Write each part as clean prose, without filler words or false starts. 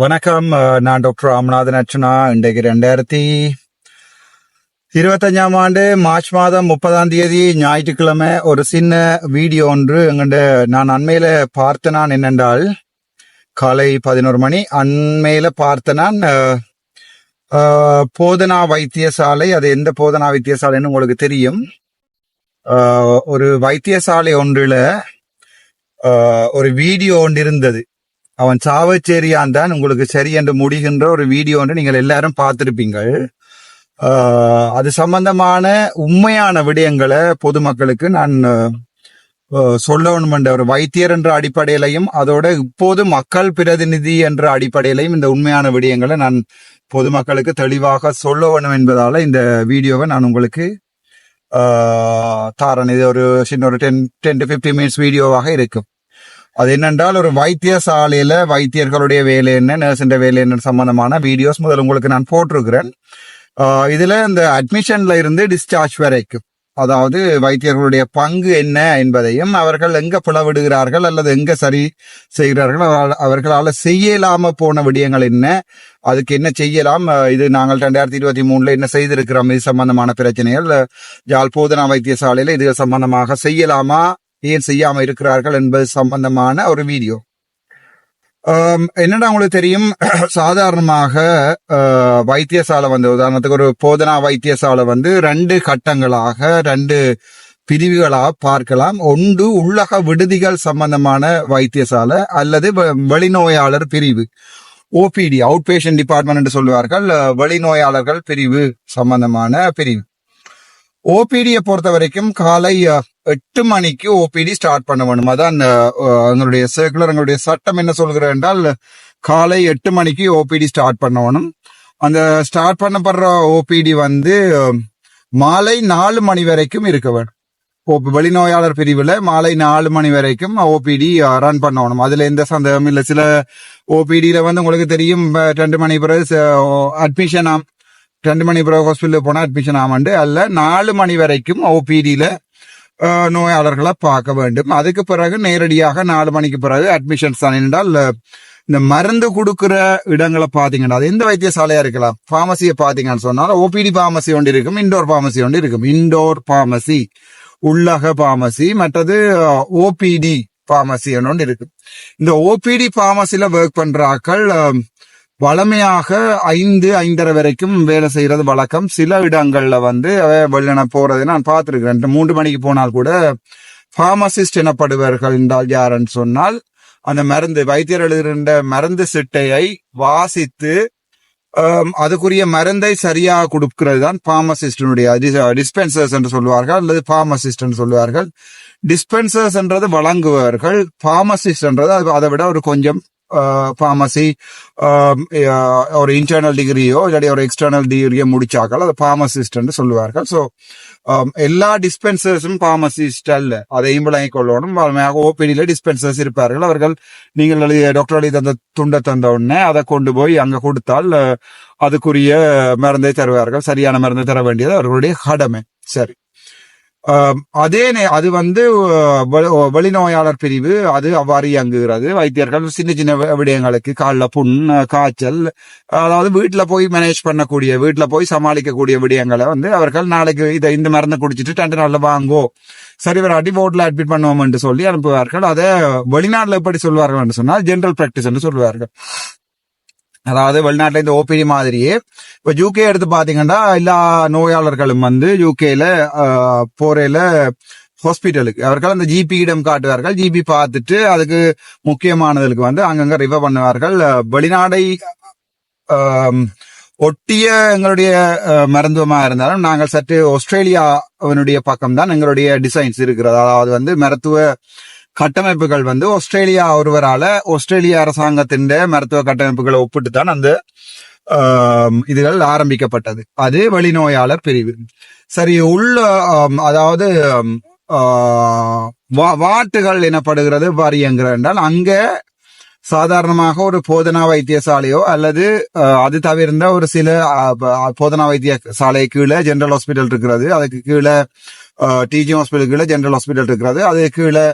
வணக்கம். நான் டாக்டர் ராமநாதன் அர்ச்சனா. இன்றைக்கு 2025 ஆண்டு மார்ச் மாதம் 30 ஞாயிற்றுக்கிழமை ஒரு சின்ன வீடியோ ஒன்று நான் அண்மையில பார்த்த நான் என்னென்றால் காலை 11 மணி அண்மையில பார்த்த நான் போதனா வைத்தியசாலை. அது எந்த போதனா வைத்தியசாலைன்னு உங்களுக்கு தெரியும். ஒரு வைத்தியசாலை ஒன்றுல ஒரு வீடியோ ஒன்று இருந்தது. அவன் சாவச்சேரியான் தான் உங்களுக்கு சரி என்று முடிகின்ற ஒரு வீடியோ ஒன்று நீங்கள் எல்லாரும் பார்த்திருப்பீங்கள். அது சம்பந்தமான உண்மையான விடயங்களை பொதுமக்களுக்கு நான் சொல்ல வேண்டும் என்ற ஒரு வைத்தியர் என்ற அடிப்படையிலையும் அதோட இப்போது மக்கள் பிரதிநிதி என்ற அடிப்படையிலையும் இந்த உண்மையான விடயங்களை நான் பொதுமக்களுக்கு தெளிவாக சொல்ல வேண்டும் என்பதால இந்த வீடியோவை நான் உங்களுக்கு தாரன். இது ஒரு சின்ன ஒரு 10 to 15 மினிட்ஸ் வீடியோவாக இருக்கும். அது என்னென்றால் ஒரு வைத்தியசாலையில வைத்தியர்களுடைய வேலை என்ன, நர்ஸுடைய வேலை என்ன சம்பந்தமான வீடியோஸ் முதல் உங்களுக்கு நான் போட்டிருக்கிறேன். இதுல இந்த அட்மிஷன்ல இருந்து டிஸ்சார்ஜ் வரைக்கும், அதாவது வைத்தியர்களுடைய பங்கு என்ன என்பதையும் அவர்கள் எங்க பிளவிடுகிறார்கள் அல்லது எங்க சரி செய்கிறார்கள், அவர்களால் செய்யலாம போன விடயங்கள் என்ன, அதுக்கு என்ன செய்யலாம், இது நாங்கள் 2023 என்ன செய்திருக்கிறோம், இது சம்பந்தமான பிரச்சனைகள் யாழ் போதனா வைத்தியசாலையில இது சம்பந்தமாக செய்யலாமா ஏன் செய்யாம இருக்கிறார்கள் என்பது சம்பந்தமான ஒரு வீடியோ. என்னடா உங்களுக்கு தெரியும், சாதாரணமாக வைத்தியசாலை உதாரணத்துக்கு ஒரு போதனா வைத்தியசாலை 2 கட்டங்களாக 2 பிரிவுகளாக பார்க்கலாம். ஒன்று உள்ளக விடுதிகள் சம்பந்தமான வைத்தியசாலை அல்லது வெளிநோயாளர் பிரிவு, ஓபிடி அவுட் பேஷண்ட் டிபார்ட்மெண்ட் என்று சொல்லுவார்கள். வெளிநோயாளர்கள் பிரிவு சம்பந்தமான பிரிவு. ஓபிடியை பொறுத்த வரைக்கும் காலை 8 மணிக்கு ஓபிடி ஸ்டார்ட் பண்ண வேணும். அதான் எங்களுடைய சர்க்குலர், எங்களுடைய சட்டம் என்ன சொல்கிறது என்றால் காலை 8 மணிக்கு ஓபிடி ஸ்டார்ட் பண்ண வேணும். அந்த ஸ்டார்ட் பண்ணப்படுற ஓபிடி மாலை 4 மணி வரைக்கும் இருக்க வேணும். வெளிநோயாளர் பிரிவில் மாலை 4 மணி வரைக்கும் ஓபிடி ரன் பண்ணணும். அதுல எந்த சந்தேகமும் இல்லை. சில ஓபிடியில உங்களுக்கு தெரியும் 2 மணி பிறகு அட்மிஷன் 2 மணி பிறகு ஹாஸ்பிட்டலுக்கு போனா அட்மிஷன் ஆமாண்டு அல்ல, 4 மணி வரைக்கும் ஓபிடியில நோயாளர்களை பார்க்க வேண்டும். அதுக்கு பிறகு நேரடியாக 4 மணிக்கு பிறகு அட்மிஷன்ஸ் தான். என்றால் இந்த மருந்து கொடுக்கிற இடங்களை பாத்தீங்கன்னா அது எந்த வைத்தியசாலையா இருக்கலாம், பார்மசியை பாத்தீங்கன்னு சொன்னால் ஓபிடி பார்மசி ஒன்று இருக்கும், இண்டோர் பார்மசி ஒன்று இருக்கும். இண்டோர் பார்மசி, உள்ளக பார்மசி, மற்றது ஓபிடி பார்மசி ஒன்று இருக்கு. இந்த ஓபிடி பார்மசில ஒர்க் பண்ற ஆக்கள் வளமையாக 5-5:30 வரைக்கும் வேலை செய்யறது வழக்கம். சில இடங்கள்ல வெளியின போறது நான் பார்த்திருக்கிறேன். 3 மணிக்கு போனால் கூட பார்மசிஸ்ட் எனப்படுவார்கள் என்றால் யாருன்னு சொன்னால் அந்த மருந்து வைத்தியர் எழுதுகின்ற மருந்து சிட்டையை வாசித்து அதுக்குரிய மருந்தை சரியாக கொடுக்கிறது தான் பார்மசிஸ்டினுடைய டிஸ்பென்சர்ஸ் என்று சொல்லுவார்கள் அல்லது பார்மசிஸ்ட் என்று சொல்லுவார்கள். டிஸ்பென்சர்ஸ் என்றது வழங்குவார்கள், பார்மசிஸ்ட் என்றது அதை விட ஒரு கொஞ்சம் பார்மசி ஒரு இன்டர்னல் டிகிரியோ இல்லாட்டி ஒரு எக்ஸ்டர்னல் டிகிரியோ முடிச்சாக்கள் அது பார்மசிஸ்ட் என்று சொல்லுவார்கள். ஸோ எல்லா டிஸ்பென்சர்ஸும் பார்மசிஸ்ட் அல்ல, அதையும் விளங்கிக் கொள்ளணும். ஓபிடியில டிஸ்பென்சர்ஸ் இருப்பார்கள். அவர்கள் நீங்கள் டாக்டர் எழுதி தந்த துண்டை தந்த உடனே அதை கொண்டு போய் அங்க கொடுத்தால் அதுக்குரிய மருந்தை தருவார்கள். சரியான மருந்தை தர வேண்டியது அவர்களுடைய கடமை. சரி, அது வெளிநோயாளர் பிரிவு அது அவ்வாறு இயங்குகிறது. வைத்தியர்கள் சின்ன சின்ன விடயங்களுக்கு காலில் புண், காய்ச்சல், அதாவது வீட்டுல போய் மேனேஜ் பண்ணக்கூடிய, வீட்டுல போய் சமாளிக்கக்கூடிய விடயங்களை அவர்கள் நாளைக்கு இந்த மருந்தை குடிச்சிட்டு 2 நாள்ல வாங்கோ, சரி வராட்டி போர்ட்ல அட்மிட் பண்ணுவோம் என்று சொல்லி அனுப்புவார்கள். அதை வெளிநாட்டுல எப்படி சொல்வார்கள் என்று சொன்னால் ஜெனரல் பிராக்டிஸ் என்று சொல்வார்கள். அதாவது வெளிநாட்டுல இந்த ஓபிடி மாதிரியே இப்ப யூகே எடுத்து பாத்தீங்கன்னா எல்லா நோயாளர்களும் யூகேல போறையில ஹாஸ்பிட்டலுக்கு அவர்கள் அந்த ஜிபி இடம் காட்டுவார்கள். ஜிபி பார்த்துட்டு அதுக்கு முக்கியமானதுக்கு அங்கங்க ரிஃபர் பண்ணுவார்கள். வெளிநாடை ஒட்டிய எங்களுடைய மருத்துவமா இருந்தாலும் நாங்கள் சற்று ஆஸ்திரேலியாவினுடைய பக்கம்தான் எங்களுடைய டிசைன்ஸ் இருக்கிறது. அதாவது மருத்துவ கட்டமைப்புகள் ஆஸ்திரேலியா ஒருவரால ஆஸ்திரேலிய அரசாங்கத்தின் மருத்துவ கட்டமைப்புகளை ஒப்பிட்டு தான் அந்த இதுகள் ஆரம்பிக்கப்பட்டது. அது வெளிநோயாளர் பிரிவு. சரி, அதாவது வாட்டுகள் எனப்படுகிறது வாரியங்கிற என்றால் அங்க சாதாரணமாக ஒரு போதனா வைத்தியசாலையோ அல்லது அது தவிர்ந்த ஒரு சில போதனா வைத்தியசாலை கீழே ஜெனரல் ஹாஸ்பிட்டல் இருக்கிறது, அதுக்கு கீழே டீச்சிங் ஹாஸ்பிட்டல் கீழே ஜெனரல் ஹாஸ்பிட்டல் இருக்கிறது, அது கீழே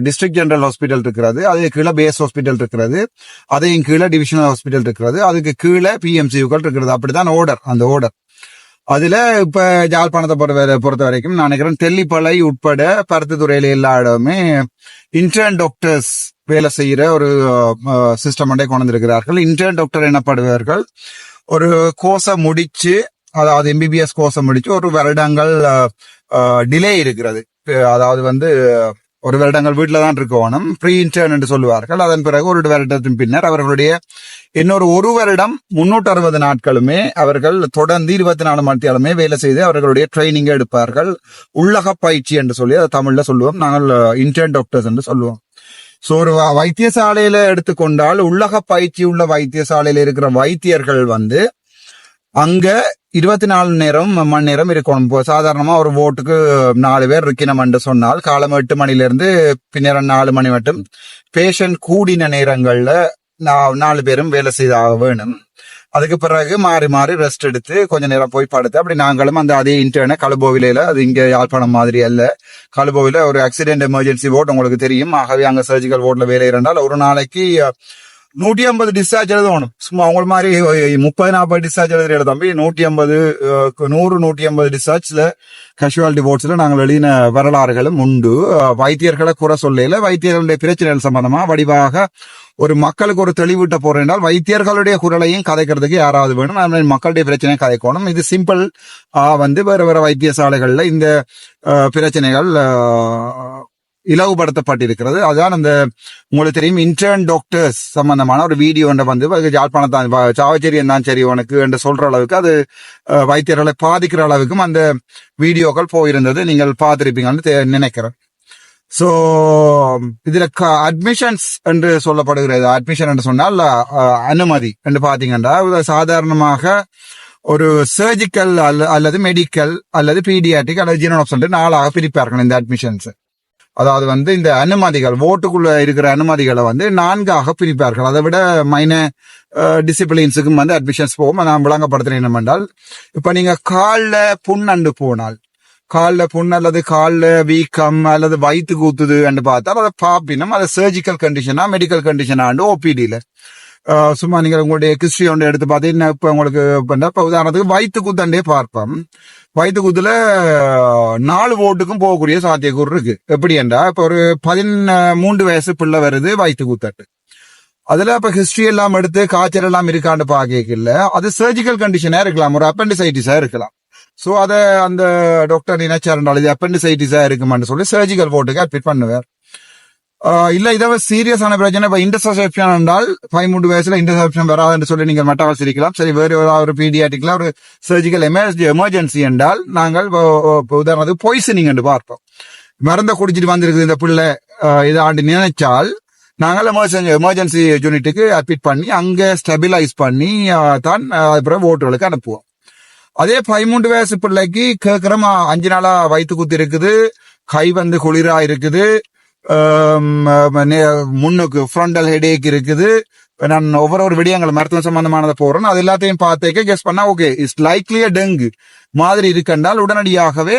டிஸ்ட்ரிக்ட் ஜெனரல் ஹாஸ்பிட்டல் இருக்கிறது, அது கீழே பேஸ் ஹாஸ்பிட்டல் இருக்கிறது, அதையும் கீழே டிவிஷனல் ஹாஸ்பிட்டல் இருக்கிறது, அதுக்கு கீழே பிஎம்சியூக்கள் இருக்கிறது. அப்படிதான் அந்த ஓர்டர். அதுல இப்ப யாழ்ப்பாணத்தை பொறுத்த வரைக்கும் நான் நினைக்கிறேன் தெல்லிப்பளை உட்பட பருத்தித்துறையில எல்லா இடமுமே இன்டர்ன் டாக்டர்ஸ் வேலை செய்யற ஒரு சிஸ்டம் கொண்டு வந்திருக்கிறார்கள். இன்டர்ன் டாக்டர் எனப்படுவார்கள் ஒரு கோர்ஸை முடிச்சு, அதாவது எம்பிபிஎஸ் கோர்ஸை முடிச்சு ஒரு வருடங்கள் டிலே இருக்கிறது. அதாவது வந்து ஒரு வருடங்கள் வீட்டில தான் இருக்கணும், ப்ரீ இன்டர்ன் என்று சொல்லுவார்கள். அதன் பிறகு ஒரு வருடத்தின் பின்னர் அவர்களுடைய இன்னொரு ஒரு வருடம் 360 நாட்களுமே அவர்கள் தொடர்ந்து 24 மணி நேரமே வேலை செய்து அவர்களுடைய ட்ரைனிங்கை எடுப்பார்கள். உள்ளக பயிற்சி என்று சொல்லி அதை தமிழ்ல சொல்லுவோம், நாங்கள் இன்டர்ன் டாக்டர்ஸ் என்று சொல்லுவோம். சோ ஒரு வைத்தியசாலையில எடுத்துக்கொண்டால் உள்ளக பயிற்சி உள்ள வைத்தியசாலையில இருக்கிற வைத்தியர்கள் வந்து அங்க 24 மணி நேரம் இருக்கணும். இப்போ சாதாரணமா ஒரு ஓட்டுக்கு 4 பேர் இருக்கணும் என்று சொன்னால் காலம் 8 மணில இருந்து பின்னர் 4 மணி மட்டும் பேஷண்ட் கூடின நேரங்கள்ல 4 பேரும் வேலை செய்தாக வேணும். அதுக்கு பிறகு மாறி மாறி ரெஸ்ட் எடுத்து கொஞ்ச நேரம் போய் படுத்து, அப்படி நாங்களும் அந்த அதே இன்டர்னை கழுபோவில, அது இங்க யாழ்ப்பாணம் மாதிரி அல்ல, கழுபோவில ஒரு ஆக்சிடென்ட் எமர்ஜென்சி வார்டு உங்களுக்கு தெரியும். ஆகவே அங்க சர்ஜிக்கல் வார்டுல வேலை இருந்தால் ஒரு நாளைக்கு 150 டிஸ்சார்ஜ் எழுதணும். சும்மா அவங்கள மாதிரி 30-40 டிஸ்சார்ஜ் எழுதுற தம்பி 150 டிஸ்சார்ஜ்ல கேஷுவாலிட்டி வார்ட்ஸ்ல நாங்கள் எழுதின வரலாறுகளும் உண்டு. வைத்தியர்களை குறை சொல்லையில வைத்தியர்களுடைய பிரச்சனைகள் சம்பந்தமா வடிவாக ஒரு மக்களுக்கு ஒரு தெளிவூட்ட போறேன் என்றால் வைத்தியர்களுடைய குரலையும் கதைக்கிறதுக்கு யாராவது வேணும், மக்களுடைய பிரச்சனையை கதைக்கணும். இது சிம்பிள் வந்து வேற வேற வைத்தியசாலைகள்ல இந்த பிரச்சனைகள் இலவுபடுத்தப்பட்டிருக்கிறது. அதுதான் அந்த உங்களுக்கு தெரியும் இன்டர்ன் டாக்டர்ஸ் சம்பந்தமான ஒரு வீடியோ வந்து யாழ்ப்பாணத்தான் சாவச்சேரியன் தான் சரி உனக்கு என்று சொல்ற அளவுக்கு அது வைத்தியர்களை பாதிக்கிற அளவுக்கும் அந்த வீடியோக்கள் போயிருந்தது, நீங்கள் பார்த்திருப்பீங்கன்னு நினைக்கிறேன். சோ இதுல அட்மிஷன்ஸ் என்று சொல்லப்படுகிறது. அட்மிஷன் என்று சொன்னால் அனுமதி என்று பாத்தீங்கன்னா சாதாரணமாக ஒரு சர்ஜிக்கல் அல்லது மெடிக்கல் அல்லது பீடியாட்ரிக் அல்லது ஜீனோப்ஸ் 4ஆக பிரிப்பார்கள் இந்த அட்மிஷன்ஸ். அதாவது வந்து இந்த அனுமதிகள் ஓட்டுக்குள்ள இருக்கிற அனுமதிகளை வந்து 4ஆக பிரிப்பார்கள். அதை விட மைனர் டிசிப்ளின்ஸுக்கும் வந்து அட்மிஷன்ஸ் போகும். நான் விளங்கப்படுத்துறேன் என்னவென்றால், இப்ப நீங்க காலில் புண்ணண்டு போனால், காலில் புண் அல்லது காலில் வீக்கம் அல்லது வயிற்று கூத்துது என்று பார்த்தால் அதை பாப்பினும் அதை சர்ஜிக்கல் கண்டிஷனா மெடிக்கல் கண்டிஷனாண்டு ஓபிடியில சும்மா நீங்க உங்களுடைய ஹிஸ்டரி ஒன்று எடுத்து பார்த்தீங்கன்னா இப்ப உங்களுக்கு இப்ப உதாரணத்துக்கு வயிற்று கூத்தண்டே பார்ப்போம். வயிற்று கூத்துல 4 ஓட்டுக்கும் போகக்கூடிய சாத்தியக்கூறு இருக்கு. எப்படி என்றா இப்ப ஒரு 13 வயசு பிள்ளை வருது வயிற்று கூத்தட்டு, அதுல இப்ப ஹிஸ்டரி எல்லாம் எடுத்து காய்ச்சல் எல்லாம் இருக்கான்னு பாக்கல, அது சர்ஜிக்கல் கண்டிஷனா இருக்கலாம், ஒரு அப்பெண்டிசைட்டிஸா இருக்கலாம். சோ அத அந்த டாக்டர் நினைச்சாருந்தாலும் இது அப்பெண்டிசைட்டிஸா இருக்குமான்னு சொல்லி சர்ஜிக்கல் போர்ட்டுக்கு அட்மிட் பண்ணுவார். இல்ல இதை சீரியஸான பிரச்சனை இப்ப இன்டர்செப்ஷன் என்றால் 13 வயசுல இன்டர்செப்ஷன் வராதுன்னு சொல்லி நீங்கள் மெட்டாவல் சிரிக்கலாம். சரி, வேறு ஒரு பீடியாட்டிக்ல ஒரு சர்ஜிக்கல் எமர்ஜென்சி என்றால் நாங்கள் உதாரணத்துக்கு பாய்சனிங் என்று பார்ப்போம். மருந்தை குடிச்சிட்டு வந்திருக்குது இந்த பிள்ளை இதாண்டு நினைச்சால் நாங்கள் எமர்ஜென்சி யூனிட்டுக்கு அட்மிட் பண்ணி அங்க ஸ்டெபிலைஸ் பண்ணி தான் அப்புறம் ஓட்டுகளுக்கு அனுப்புவோம். அதே 13 வயசு பிள்ளைக்கு கேட்கிறோம் 5 நாளா வயிற்று குத்து இருக்குது, கை வந்து குளிரா இருக்குது, முன்னுக்கு ஃப்ரண்டல் ஹெடேக் இருக்குது, நான் ஒவ்வொரு விடயங்கள் மருத்துவ சம்பந்தமானதை போறேன், அது எல்லாத்தையும் பார்த்தேக்க கெஸ் பண்ணா ஓகே இட்ஸ் லைக்லி டெங்கு மாதிரி இருக்கென்றால் உடனடியாகவே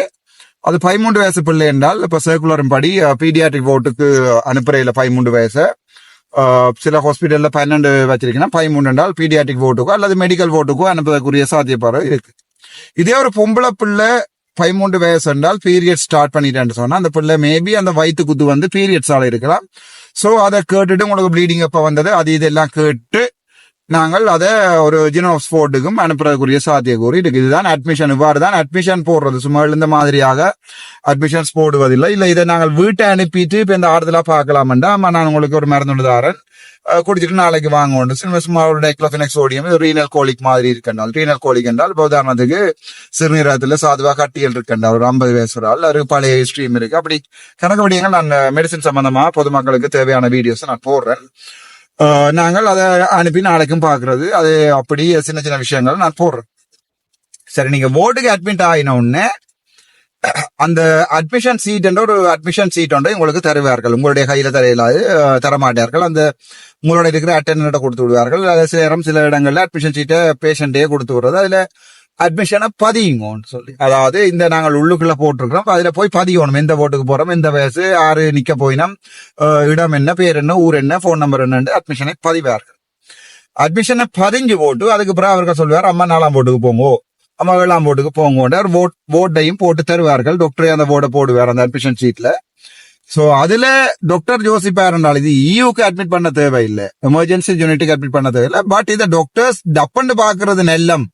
அது 13 வயசு பிள்ளை என்றால் இப்ப சர்க்குலரின் படி பீடியாட்ரிக் வார்டுக்கு அனுப்புறையில 13 வயசு, சில ஹாஸ்பிட்டல்ல 12 வச்சிருக்கீங்கன்னா 13 என்றால் பீடியாட்ரிக் வார்டுக்கோ அல்லது மெடிக்கல் வார்டுக்கோ அனுப்பக்கூடிய சாத்தியப்பாடு இருக்கு. இதே ஒரு பொம்பளை பிள்ளை 13 வயசு என்றால் பீரியட் ஸ்டார்ட் பண்ணிட்டேன்னு சொன்னா அந்த பிள்ளை மேபி அந்த வயிற்று குத்து வந்து பீரியட்ஸால இருக்கலாம். சோ அதை கேட்டுட்டு உங்களுக்கு ப்ளீடிங் எப்ப வந்தது அது இதெல்லாம் கேட்டு நாங்கள் அதை ஒரு ஜீனோப்ஸ் போர்ட்டுக்கும் அனுப்புறதுக்குரிய சாத்தியக்கூறு இருக்கு. இதுதான் அட்மிஷன். இவ்வாறு தான் அட்மிஷன் போடுறது. சும்மா இந்த மாதிரியாக அட்மிஷன்ஸ் போடுவதில்லை. இல்ல இதை நாங்கள் வீட்டை அனுப்பிட்டு இப்ப இந்த ஆறுதலா பார்க்கலாம்டா நான் உங்களுக்கு ஒரு மருந்து தாரன் குடிச்சிட்டு நாளைக்கு வாங்க சும்மா ஒரு டைக்ளோஃபெனக் சோடியம் ரீனல் கோலிக் மாதிரி இருக்கண்டால், ரீனல் கோலிக் என்றால் இப்போ உதாரணத்துக்கு சிறுநீரகத்துல சாதுவா கட்டியல் இருக்கண்டால் ஒரு 50 வயசு ஆள் அது பழைய ஸ்ட்ரீம் இருக்கு. அப்படி கணக்கு விடயங்கள் நான் மெடிசின் சம்பந்தமா பொதுமக்களுக்கு தேவையான வீடியோஸ் நான் போடுறேன். நாங்கள் அதை அனுப்பி நாளைக்கும் பாக்குறது அது அப்படி சின்ன சின்ன விஷயங்கள் நான் போடுறேன். சரி, நீங்க வார்டுக்கு அட்மிட் ஆகின உடனே அந்த அட்மிஷன் சீட் என்ற ஒரு அட்மிஷன் சீட் ஒன்றை உங்களுக்கு தருவார்கள். உங்களுடைய கையில தரையிலாது தரமாட்டார்கள். அந்த உங்களோட இருக்கிற அட்டெண்டன்ட்ட கொடுத்து விடுவார்கள். சில நேரம் சில இடங்கள்ல அட்மிஷன் சீட்டை பேஷண்டே கொடுத்து விடுறது. அதுல அட்மிஷனை பதியுங்கன்னு சொல்லி, அதாவது இந்த நாங்கள் உள்ளுக்குள்ள போட்டிருக்கிறோம், அதுல போய் பதியணும். எந்த போட்டுக்கு போறோம், எந்த வயசு, யாரு நிக்க போயினோம், இடம் என்ன, பேர் என்ன, ஊர் என்ன, போன் நம்பர் என்னன்னு அட்மிஷனை பதிவார்கள். அட்மிஷனை பதிஞ்சு போட்டு அதுக்கு பிறகு அவர்கள் சொல்வார், அம்மா 4ஆம் போட்டுக்கு போங்கோ, அம்மா 7ஆம் போட்டுக்கு போங்க. போர்டையும் போட்டு தருவார்கள். டாக்டரே அந்த போர்டை போடுவார் அந்த அட்மிஷன் சீட்ல. சோ அதுல டாக்டர் யோசிப்பார் என்றால் இது இயூக்கு அட்மிட் பண்ண தேவையில்லை, எமர்ஜென்சி யூனிட்டுக்கு அட்மிட் பண்ண தேவையில்லை. பட் இதை டாக்டர்ஸ் டப்பண்டு பாக்குறது நெல்லம்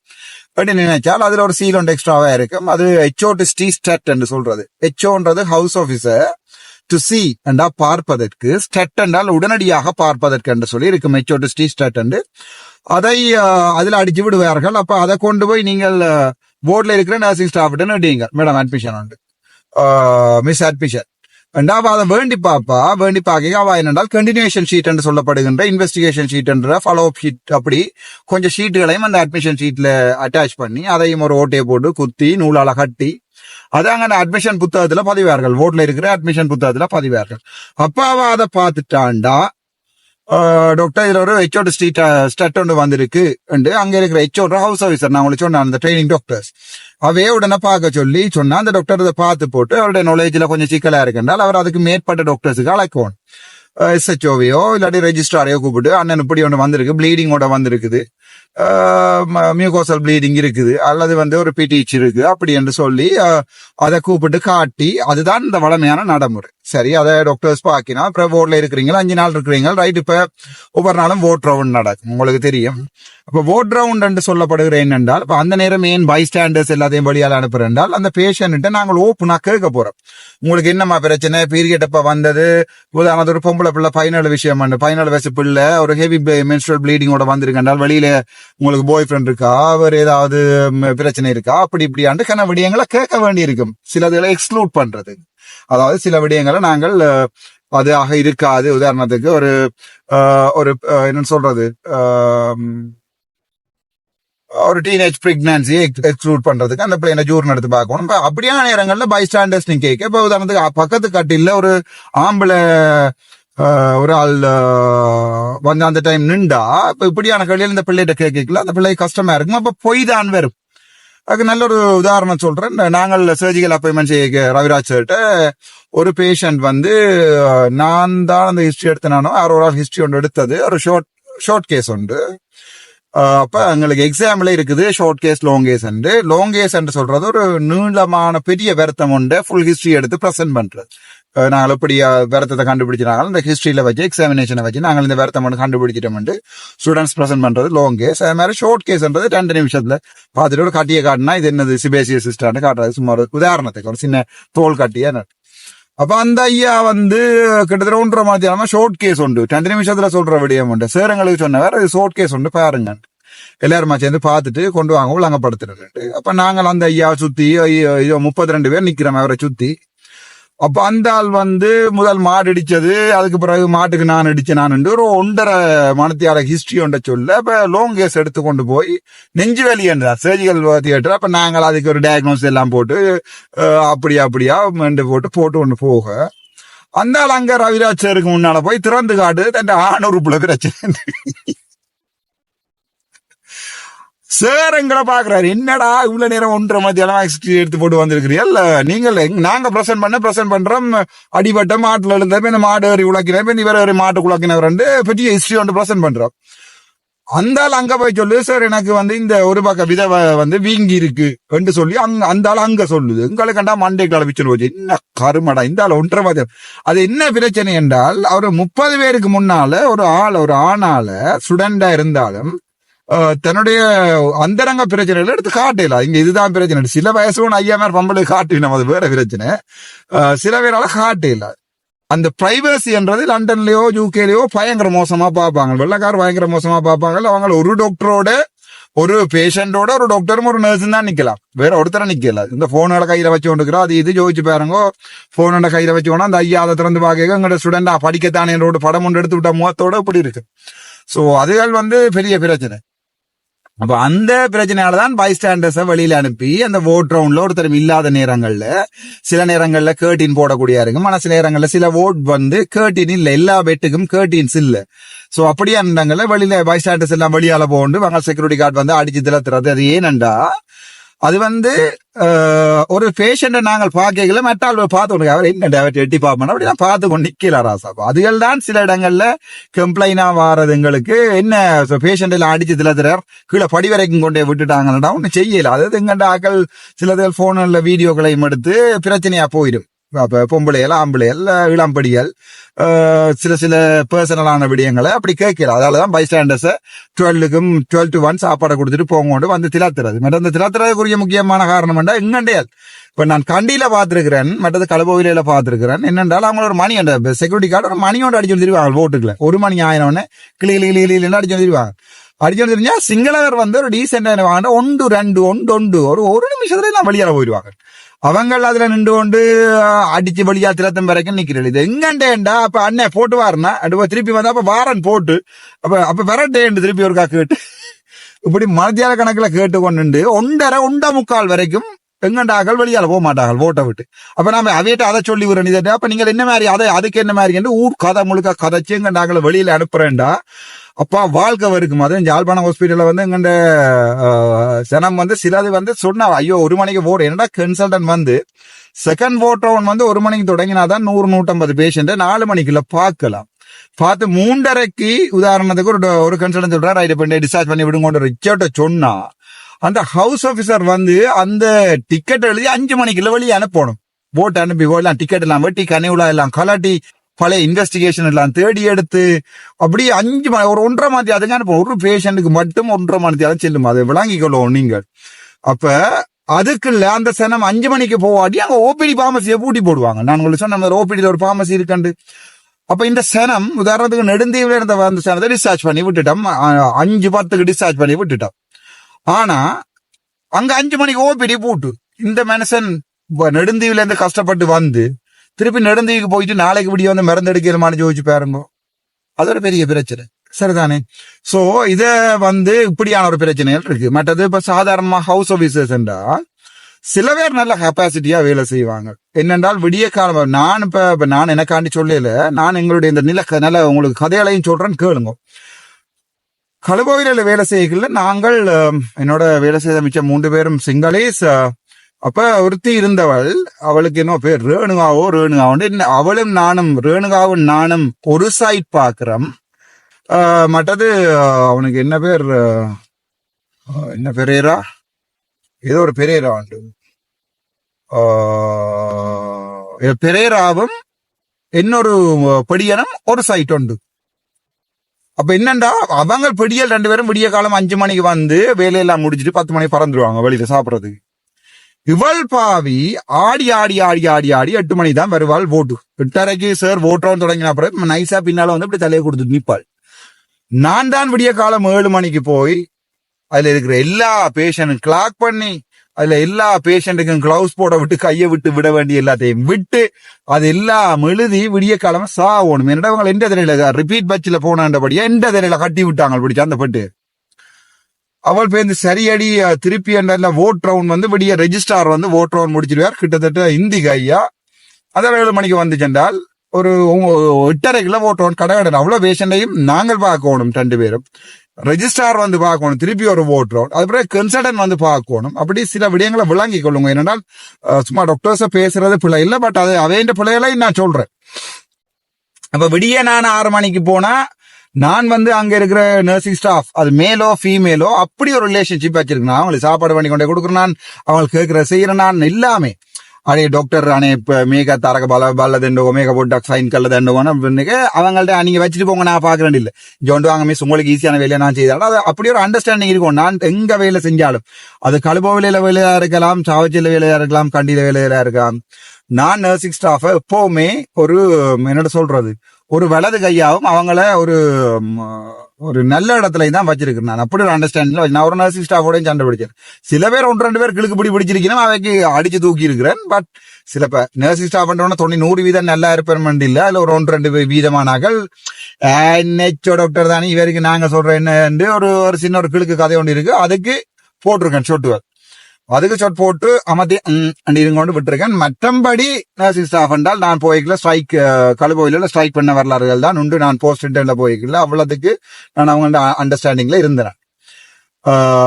அப்படின்னு நினைச்சால் அதுல ஒரு சீல் ஒன்று எக்ஸ்ட்ராவா இருக்கும். அது HO டு ஸ்டட் என்று சொல்றது. HOன்றது ஹவுஸ் ஆபீசர், டு சி என்றா பார்ப்பதற்கு, ஸ்டட் என்றால் உடனடியாக பார்ப்பதற்கு என்று சொல்லி இருக்கும். HO டு ஸ்டட் என்று அதை அதுல அடிச்சு விடுவார்கள். அப்ப அதை கொண்டு போய் நீங்கள் போர்ட்ல இருக்கிற நர்சிங் ஸ்டாஃப் அடிங்க, மேடம் அட்மிஷன் உண்டு, மிஸ் அட்மிஷன் ரெண்டாவது அதை வேண்டி பார்க்க அவ என்னென்றால் கண்டினியூஷன் ஷீட் என்று சொல்லப்படுகின்ற இன்வெஸ்டிகேஷன் ஷீட் என்ற ஃபாலோ அப் ஷீட், அப்படி கொஞ்சம் ஷீட்டுகளையும் அந்த அட்மிஷன் ஷீட்ல அட்டாச் பண்ணி அதையும் ஒரு ஓட்டையை போட்டு குத்தி நூலால கட்டி அதை அங்க அட்மிஷன் புத்தகத்துல பதிவார்கள். போர்ட்ல இருக்கிற அட்மிஷன் புத்தகத்துல பதிவார்கள். அப்ப அவ அதை பார்த்துட்டாண்டா, டாக்டர் இதுல ஒரு HO டு ஸ்டட் ஒன்று வந்திருக்கு, அங்க இருக்கிற HO ஹவுஸ் ஆபீசர், நான் உங்களுக்கு சொன்னேன் அந்த ட்ரைனிங் டாக்டர்ஸ், அவையே உடனே பார்க்க சொல்லி சொன்னா அந்த டாக்டர் இதை பார்த்து போட்டு அவருடைய நாலேஜ்ல கொஞ்சம் சிக்கலா இருக்குன்றால் அவர் அதுக்கு மேற்பட்ட டாக்டர்ஸுக்கு அழைக்கணும். SHOவையோ இல்லாட்டி ரெஜிஸ்ட்ராரையோ கூப்பிட்டு, அண்ணன் இப்படி ஒன்று வந்திருக்கு, ப்ளீடிங்கோட வந்திருக்குது, மியூகோசல் ப்ளீடிங் இருக்குது, அல்லது ஒரு பிடிச் இருக்கு அப்படி என்று சொல்லி அதை கூப்பிட்டு காட்டி, அதுதான் இந்த வளமையான நடைமுறை. சரி, அதை டாக்டர்ஸ் பாக்கினா அப்புறம் போர்ட்ல இருக்கிறீங்களா, 5 நாள் இருக்கிறீங்க, ரைட். இப்ப ஒவ்வொரு நாளும் வோட் ரவுண்ட் நடக்கும், உங்களுக்கு தெரியும். அப்ப வோட் ரவுண்ட் என்று சொல்லப்படுகிற என்னென்றால், இப்ப அந்த நேரம் ஏன் பை ஸ்டாண்டர்ஸ் எல்லாத்தையும் வழியால் அனுப்புறேன்றால், அந்த பேஷண்ட்ட நாங்கள் ஓப்பனா கேட்க போறோம், உங்களுக்கு என்னமா பிரச்சனை, பீரியட் எப்ப வந்தது, உதாரணத்து ஒரு பொம்பளை பிள்ளை 17 விஷயம், 17 வயசு பிள்ளை ஒரு ஹெவி மென்ஸ்ட்ரல் ப்ளீடிங்கோட வந்திருக்கின்றால், வெளியில உங்களுக்கு பாய் ஃப்ரெண்ட் இருக்கா, அவர் ஏதாவது பிரச்சனை இருக்கா, அப்படி இப்படியாண்டு கன விடயங்களை கேட்க வேண்டி இருக்கும். சிலதுகளை எக்ஸ்க்ளூட் பண்றது, அதாவது சில விடயங்களை நாங்கள் அது ஆக இருக்காது. உதாரணத்துக்கு ஒரு என்ன சொல்றது, ஒரு டீனேஜ் பிரெக்னன்சியை எக்ஸ்க்ளூட் பண்றதுக்கு அந்த பிள்ளைங்க ஜூர்ன் எடுத்து பார்க்கணும். அப்படியான நேரங்கள்ல பை ஸ்டாண்டர்ஸ் நீங்க கேட்க, இப்ப உதாரணத்துக்கு பக்கத்து கட்டில ஒரு ஆம்பளை ஒரு ஆள் வந்து அந்த டைம் நின்றா, இப்ப இப்படியான கல்வியில் இந்த பிள்ளைகிட்ட கேட்கல, அந்த பிள்ளை கஷ்டமா இருக்கும். அப்ப பொய் தான் வரும். அதுக்கு நல்ல ஒரு உதாரணம் சொல்றேன். நாங்கள் சர்ஜிக்கல் அப்பாயின்மெண்ட் செய்ய ரவிராஜ் சார்கிட்ட ஒரு பேஷண்ட் நான் தான் அந்த ஹிஸ்டரி எடுத்தனானோ, அவரோட ஹிஸ்டரி ஒன்று எடுத்தது, ஒரு ஷார்ட் கேஸ் உண்டு. அப்ப எங்களுக்கு எக்ஸாம்ல இருக்குது short case, long case. Long case என்று சொல்றது ஒரு நீளமான பெரிய வருத்தம் உண்டு, ஃபுல் ஹிஸ்டரி எடுத்து ப்ரெசென்ட் பண்றது. நாங்கள் எப்படி வருத்தத்தை கண்டுபிடிச்சினாலும் இந்த ஹிஸ்டரியில வச்சு எக்ஸாமினேஷனை வச்சு நாங்கள் இந்த வருத்தம் ஒன்று கண்டுபிடிச்சிட்டோம், ஸ்டூடெண்ட்ஸ் ப்ரெசென்ட் பண்றது லாங் கேஸ். அது மாதிரி ஷார்ட் கேஸ்ன்றது 2 நிமிஷத்துல பார்த்துட்டு ஒரு கட்டியை காட்டினா இது என்னது சிபேசியஸ் சிஸ்டான்னு காட்டுறது. சும்மா ஒரு உதாரணத்துக்கு ஒரு சின்ன தோல் கட்டியா. அப்ப அந்த ஐயா கிட்டத்தட்ட 1.5 மணி ஷார்ட் கேஸ் உண்டு, 2 நிமிஷத்துல சொல்ற விடயம் உண்டு. சேரங்களுக்கு சொன்னவர் இது ஷார்ட் கேஸ் உண்டு பாருங்க, எல்லாருமா சேர்ந்து பார்த்துட்டு கொண்டு வாங்க உலகப்படுத்துறது. அப்ப நாங்கள் அந்த ஐயா சுத்தி 32 பேர் நிக்கிறோம் அவரை சுத்தி. அப்ப அந்த ஆள் முதல் மாடு அடிச்சது, அதுக்கு பிறகு மாட்டுக்கு நான் அடிச்சேன் ஒரு 1.5 மணித்தியால ஹிஸ்டரி ஒன்றை சொல்ல. அப்ப லாங் கேஸ் எடுத்து கொண்டு போய் நெஞ்சு வலி என்றார் சர்ஜிக்கல் தியேட்டர். அப்ப நாங்கள் அதுக்கு ஒரு டயக்னோஸ் எல்லாம் போட்டு அப்படியா போட்டு கொண்டு போக, அந்த ஆள் அங்க ரவிராஜ் சாருக்கு முன்னால போய் திறந்து காட்டு தன் ஆணுறுப்புல பிரச்சனை. சார் எங்களை பாக்குறாரு, என்னடா இவ்வளவு நேரம் 1.5 மணி எடுத்து போட்டு வந்திருக்கிறீர்கள், நீங்கள் நாங்க பிரசன்ட் பண்றோம், அடிபட்ட மாட்டுல இருந்த இந்த மாடு ஏறி உழக்கின இவர் மாட்டு குழக்கினவர் பெரிய ஹிஸ்டரி ஒன்று பிரசன்ட் பண்றோம். அந்த ஆள் அங்க போய் சொல்லு, சார் எனக்கு இந்த ஒரு பக்கம் விதவை வீங்கி இருக்கு என்று சொல்லி அந்த ஆள் அங்க சொல்லுது. எங்களுக்கு கண்டா மண்டே கிளப்பிச்சு போச்சு, என்ன கருமடா இந்த ஆள் 1.5 மணி. அது என்ன பிரச்சனை என்றால், அவர் 30 பேருக்கு முன்னால ஒரு ஆணால ஸ்டூடெண்டா இருந்தாலும் தன்னுடைய அந்தரங்க பிரச்சனைகளை எடுத்து காட்டல. இங்க இதுதான் பிரச்சனை. சில வயசு 5 பொம்பளை காட்டினோம், அது வேற பிரச்சனை. சில பேரால காட்டல. அந்த பிரைவசி என்றது லண்டன்லயோ யூகேலயோ பயங்கர மோசமா பார்ப்பாங்க, வெள்ளக்கார பயங்கர மோசமா பார்ப்பாங்க. அவங்க ஒரு டாக்டரோட ஒரு பேஷண்டோட ஒரு டாக்டரும் ஒரு நர்ஸும் தான் நிக்கலாம், வேற ஒருத்தர நிக்கல. இந்த போனோட கையில வச்சு கொண்டுக்கிறோம், அது இது ஜோதிச்சு பாருங்க. போனோட கையில வச்சுக்கோனா அந்த ஐயா அதை திறந்து பார்க்க எங்களோட ஸ்டூடெண்டா படிக்கத்தானே படம் ஒன்று எடுத்து விட்ட முகத்தோட இப்படி இருக்கு. சோ அதுகள் பெரிய பிரச்சனை. அப்ப அந்த பிரச்சனையாலதான் பைஸ்டாண்டர்ஸ வெளியில அனுப்பி அந்த ஓட் ரவுண்ட்ல ஒருத்தரும் இல்லாத நேரங்கள்ல சில நேரங்கள்ல கேர்டின் போடக்கூடிய இருக்கும். ஆனா சில நேரங்கள்ல சில ஓட் வந்து கேர்டின் இல்ல, எல்லா பெட்டுக்கும் கேர்டின்ஸ் இல்ல. சோ அப்படியே இருந்தாங்கல்ல வெளியில பைஸ்டாண்டர்ஸ் எல்லாம் வெளியால போண்டு வாங்க செக்யூரிட்டி கார்டு வந்து அடிச்சு திலத்துறது. அது ஏனண்டா அது வந்து ஒரு பேஷண்ட நாங்கள் பார்க்கல மெட்டால் பார்த்து அவர் என்ன எட்டி பார்ப்போம் அப்படின்னா பார்த்து கொண்டு நிக்கல ராசா. அதுகள் தான் சில இடங்கள்ல கம்ப்ளைண்டா வாரது. எங்களுக்கு என்ன பேஷண்ட் எல்லாம் அடிச்சு திலத்துறார் கீழே படி வரைக்கும் கொண்டே விட்டுட்டாங்கன்னா ஒன்னும் செய்யல. அதாவது எங்கண்ட ஆக்கள் சிலதுகள் போன்ல வீடியோக்களையும் எடுத்து பிரச்சனையா போயிடும். அப்ப பொம்பளைகள் ஆம்பளைகள் இளம்படிகள் சில பர்சனலான விடயங்களை அப்படி கேட்கல. அதனாலதான் பைஸ்டாண்டர்ஸ 12 to 1 சாப்பாடை கொடுத்துட்டு போங்க வந்து திலாத்துறது. மற்ற அந்த திலாத்துறதுக்குரிய முக்கியமான காரணம் என்ன எங்கண்டையால் இப்ப நான் கண்டியில பாத்துருக்கிறேன், மற்றது களபோவில பாத்துருக்கிறேன். என்னென்றால் அவங்க ஒரு மணி அந்த செக்யூரிட்டி கார்டு ஒரு மணியோட அடிச்சு வந்துருவாங்க ஓட்டுக்குள்ள. ஒரு மணி ஆயினோடனே கிளி அடிச்சு வந்துருவாங்க. அடிச்சு தெரிஞ்சா சிங்களவர் வந்து ஒரு டீசென்ட் வாங்க 1 2 ஒரு நிமிஷத்துல எல்லாம் வெளியால போயிடுவாங்க. அவங்க அதுல நின்று கொண்டு அடிச்சு வழியா திலத்தம் வரைக்கும் நிக்கிறது. இது எங்கண்டேண்டா அப்ப அண்ணன் போட்டு வாருனா அப்ப திருப்பி வந்தா அப்ப வாரன் போட்டு அப்ப விரட்டேண்டு திருப்பி ஒருக்கா கேட்டு இப்படி மத்தியால கணக்குல கேட்டு கொண்டு 1:30 வரைக்கும் எங்கண்டாக்கள் வெளியால போக மாட்டாங்க ஓட்டை விட்டு. அப்ப நாம அவையிட்ட அதை சொல்லி விடுறது. அப்ப நீங்க என்ன மாதிரி அதுக்கு என்ன மாதிரி ஊர் கதை முழுக்க கதைச்சு எங்கண்டாக்களை வெளியில அனுப்புறேன்டா அப்பா வாழ்க்கை இருக்கும். அதுவும் யாழ்ப்பாணம் ஹாஸ்பிட்டல்ல வந்து எங்கண்ட சனம் வந்து சிலது வந்து சொன்னா ஐயோ 1 மணிக்கு போடு என்னடா கன்சல்டன்ட் வந்து செகண்ட் ஓட் ரவுண்ட் வந்து 1 மணிக்கு தொடங்கினாதான் 100-150 பேஷண்ட் 4 மணிக்குள்ள பார்க்கலாம். பார்த்து 3:30க்கு உதாரணத்துக்கு ஒரு கன்சல்டன்ட் சொல்றாரு ரைட் பண்ணி டிஸ்சார்ஜ் பண்ணி விடுங்க ரிச்சர்ட்ட சொன்னா அந்த ஹவுஸ் ஆபீசர் வந்து அந்த டிக்கெட் எழுதி 5 மணிக்குள்ள வெளியே அனுப்பணும். போட் அனுப்பி போடலாம் டிக்கெட் எல்லாம் வெட்டி கனிவுலா எல்லாம் கலாட்டி பழைய இன்வெஸ்டிகேஷன் எல்லாம் தேடி எடுத்து அப்படி 5 மணி ஒரு 1.5 மணி அதுங்க அனுப்ப ஒரு பேஷண்ட்டுக்கு மட்டும் 1.5 மணி செல்லும். அதை விளங்கிக் கொள்ளுவோம் நீங்கள். அப்ப அதுக்குள்ள அந்த சனம் 5 மணிக்கு போவாட்டி அங்க ஓபிடி பார்மசியை பூட்டி போடுவாங்க. நான் உங்களுக்கு சொன்ன ஓபிடியில ஒரு பார்மசி இருக்கண்டு. அப்ப இந்த சனம் உதாரணத்துக்கு நெடுந்தீவுல இருந்த அந்த சனத்தை டிஸ்சார்ஜ் பண்ணி விட்டுட்டோம், 5:10க்கு டிஸ்சார்ஜ் பண்ணி விட்டுட்டோம். ஆனா அங்க 5 மணிக்கு ஓபிடி பூட்டு. இந்த மனுஷன் நெடுந்தீவுல இருந்து கஷ்டப்பட்டு வந்து திருப்பி நெடுந்தீவுக்கு போயிட்டு நாளைக்கு இப்படி வந்து மருந்து எடுக்கலாமான்னு யோசிச்சு பாருங்க. அது ஒரு பெரிய பிரச்சனை சரிதானே. சோ இத வந்து இப்படியான ஒரு பிரச்சனைகள் இருக்கு. மற்றது இப்ப சாதாரணமா ஹவுஸ் ஆபீசர்ஸ் என்றால் சில பேர் நல்ல கெப்பாசிட்டியா வேலை செய்வாங்க. என்னென்றால் விடிய காலம் நான் இப்ப நான் எனக்காண்டி சொல்லல, நான் எங்களுடைய இந்த நல்ல உங்களுக்கு கதைகளையும் சொல்றேன் கேளுங்க. களபோவில வேலை செய்யல நாங்கள் என்னோட வேலை செய்த மிச்சம் 3 பேரும் சிங்களேஸ். அப்ப ஒருத்தி இருந்தவள், அவளுக்கு என்ன பேர் ரேணுகாவோ அவளும் நானும் ரேணுகாவும் நானும் ஒரு சைட் பாக்குறோம். மற்றது அவனுக்கு என்ன பெரேரா ஏதோ ஒரு பெரேரா உண்டு. பெரேராவும் இன்னொரு படியனும் ஒரு சைட் உண்டு. அப்ப என்னண்டா அவங்க பெடியல் 2 பேரும் விடிய காலம் 5 மணிக்கு வந்து வேலையெல்லாம் முடிச்சுட்டு 10 மணிக்கு பறந்துருவாங்க வெளியில சாப்பிடறதுக்கு. இவள் பாவி ஆடி 8 மணி தான் வருவாள் ஓட்டு. 8:30க்கு சார் ஓட்டுறோம் தொடங்கின அப்புறம் நைஸா பின்னால வந்து இப்படி தலையை கொடுத்துட்டு நிற்பாள். நான் தான் விடிய காலம் 7 மணிக்கு போய் அதுல இருக்கிற எல்லா பேஷண்ட்டும் கிளாக் பண்ணி அதுல எல்லா பேஷண்ட்டுக்கும் கிளவுஸ் போட விட்டு கையை விட வேண்டிய எல்லாத்தையும் விட்டு அது எல்லாம் எழுதி விடிய காலம் சாகணும். என்னடா அவங்க எந்த திரையில ரிப்பீட் பட்சில போனாண்டபடியா எந்த திரையில கட்டி விட்டாங்க பிடிச்ச அந்த பட்டு. அவள் பேருந்து சரியடி திருப்பி அந்த ஓட் ரவுண்ட் வந்து விடிய ரெஜிஸ்டார் வந்து ஓட் ரவுண்ட் முடிச்சிருவார். கிட்டத்தட்ட இந்தி கையா அதில் 7 மணிக்கு வந்து சென்றால் ஒரு 8:30க்குள்ள ஓட் ரவுண்ட் கடை அவ்வளவு பேஷண்டையும் நாங்கள் பார்க்கணும். 2 பேரும் ரெஜிஸ்டார் வந்து பார்க்கணும். திருப்பி ஒரு ஓட் ரவுண்ட் அதுக்கப்புறம் கன்சல்டன்ட் வந்து பார்க்கணும். அப்படி சில விடயங்களை விளங்கி கொள்ளுங்க. என்னென்னால் சும்மா டாக்டர்ஸ பேசுறது பிள்ளை இல்லை, பட் அது அவைன்ற பிள்ளைகளையும் நான் சொல்றேன். அப்ப விடிய நான் 6 மணிக்கு போனா நான் வந்து அங்க இருக்கிற நர்சிங் ஸ்டாஃப் அது மேலோ ஃபீமேலோ அப்படி ஒரு ரிலேஷன்ஷிப் வச்சிருக்கேன். அவங்களுக்கு சாப்பாடு பண்ணி கொண்டே கொடுக்குறேன், நான் அவங்களுக்கு கேட்கிற செய்யறேன், நான் எல்லாமே அடே டாக்டர் அனே இப்ப மேக தாரக பல்லதண்டோ மேக போட்டு சைன் கல்லதண்டோ அவங்கள்ட்ட நீங்க வச்சுட்டு போங்க நான் பாக்குறேன் இல்ல ஜோண்டு வாங்க மிஸ் உங்களுக்கு ஈஸியான வேலையை நான் செய்தாலும் அது அப்படி ஒரு அண்டர்ஸ்டாண்டிங் இருக்கும். நான் எங்க வேலை செஞ்சாலும் அது கழுபோவில வேலையா இருக்கலாம், சாவச்சில வேலையா இருக்கலாம், கண்டியில வேலையா இருக்கலாம், நான் நர்சிங் ஸ்டாஃப எப்பவுமே ஒரு என்னோட சொல்றது ஒரு வலது கையாவும் அவங்கள ஒரு நல்ல இடத்துல தான் வச்சிருக்கேன். நான் அப்படி ஒரு அண்டர்ஸ்டாண்டிங்ல நான் ஒரு நர்சிங் ஸ்டாஃபோடையும் சண்டை பிடிச்சேன். சில பேர் 1-2 பேர் கிழக்கு பிடிச்சிருக்கேன், அவைக்கு அடிச்சு தூக்கி இருக்கிறேன். பட் சில பேர் நர்சிங் ஸ்டாஃப் பண்றோம்னா 90% நல்லா இருப்பேன் இல்ல, அதுல ஒரு 1-2 வீதமானாக்கள் நெச்சோ டாக்டர் தானே இவருக்கு நாங்க சொல்றோம் என்ன ஒரு சின்ன ஒரு கிழக்கு கதை ஒன்று இருக்கு, அதுக்கு போட்டிருக்கேன் சொட்டுவர். அதுக்கு சொட் போட்டு அமர்த்தி கொண்டு விட்டுருக்கேன். மற்றபடி நர்சிங் ஸ்டாஃப் என்றால் நான் போய்க்கல ஸ்ட்ரைக் கழுபோயில ஸ்ட்ரைக் பண்ண வரலாறுகள் தான் உண்டு. நான் போஸ்ட் இன்டர்ல போய்க்கல, அவ்வளவுக்கு நான் அவங்க அண்டர்ஸ்டாண்டிங்ல இருந்தேன்.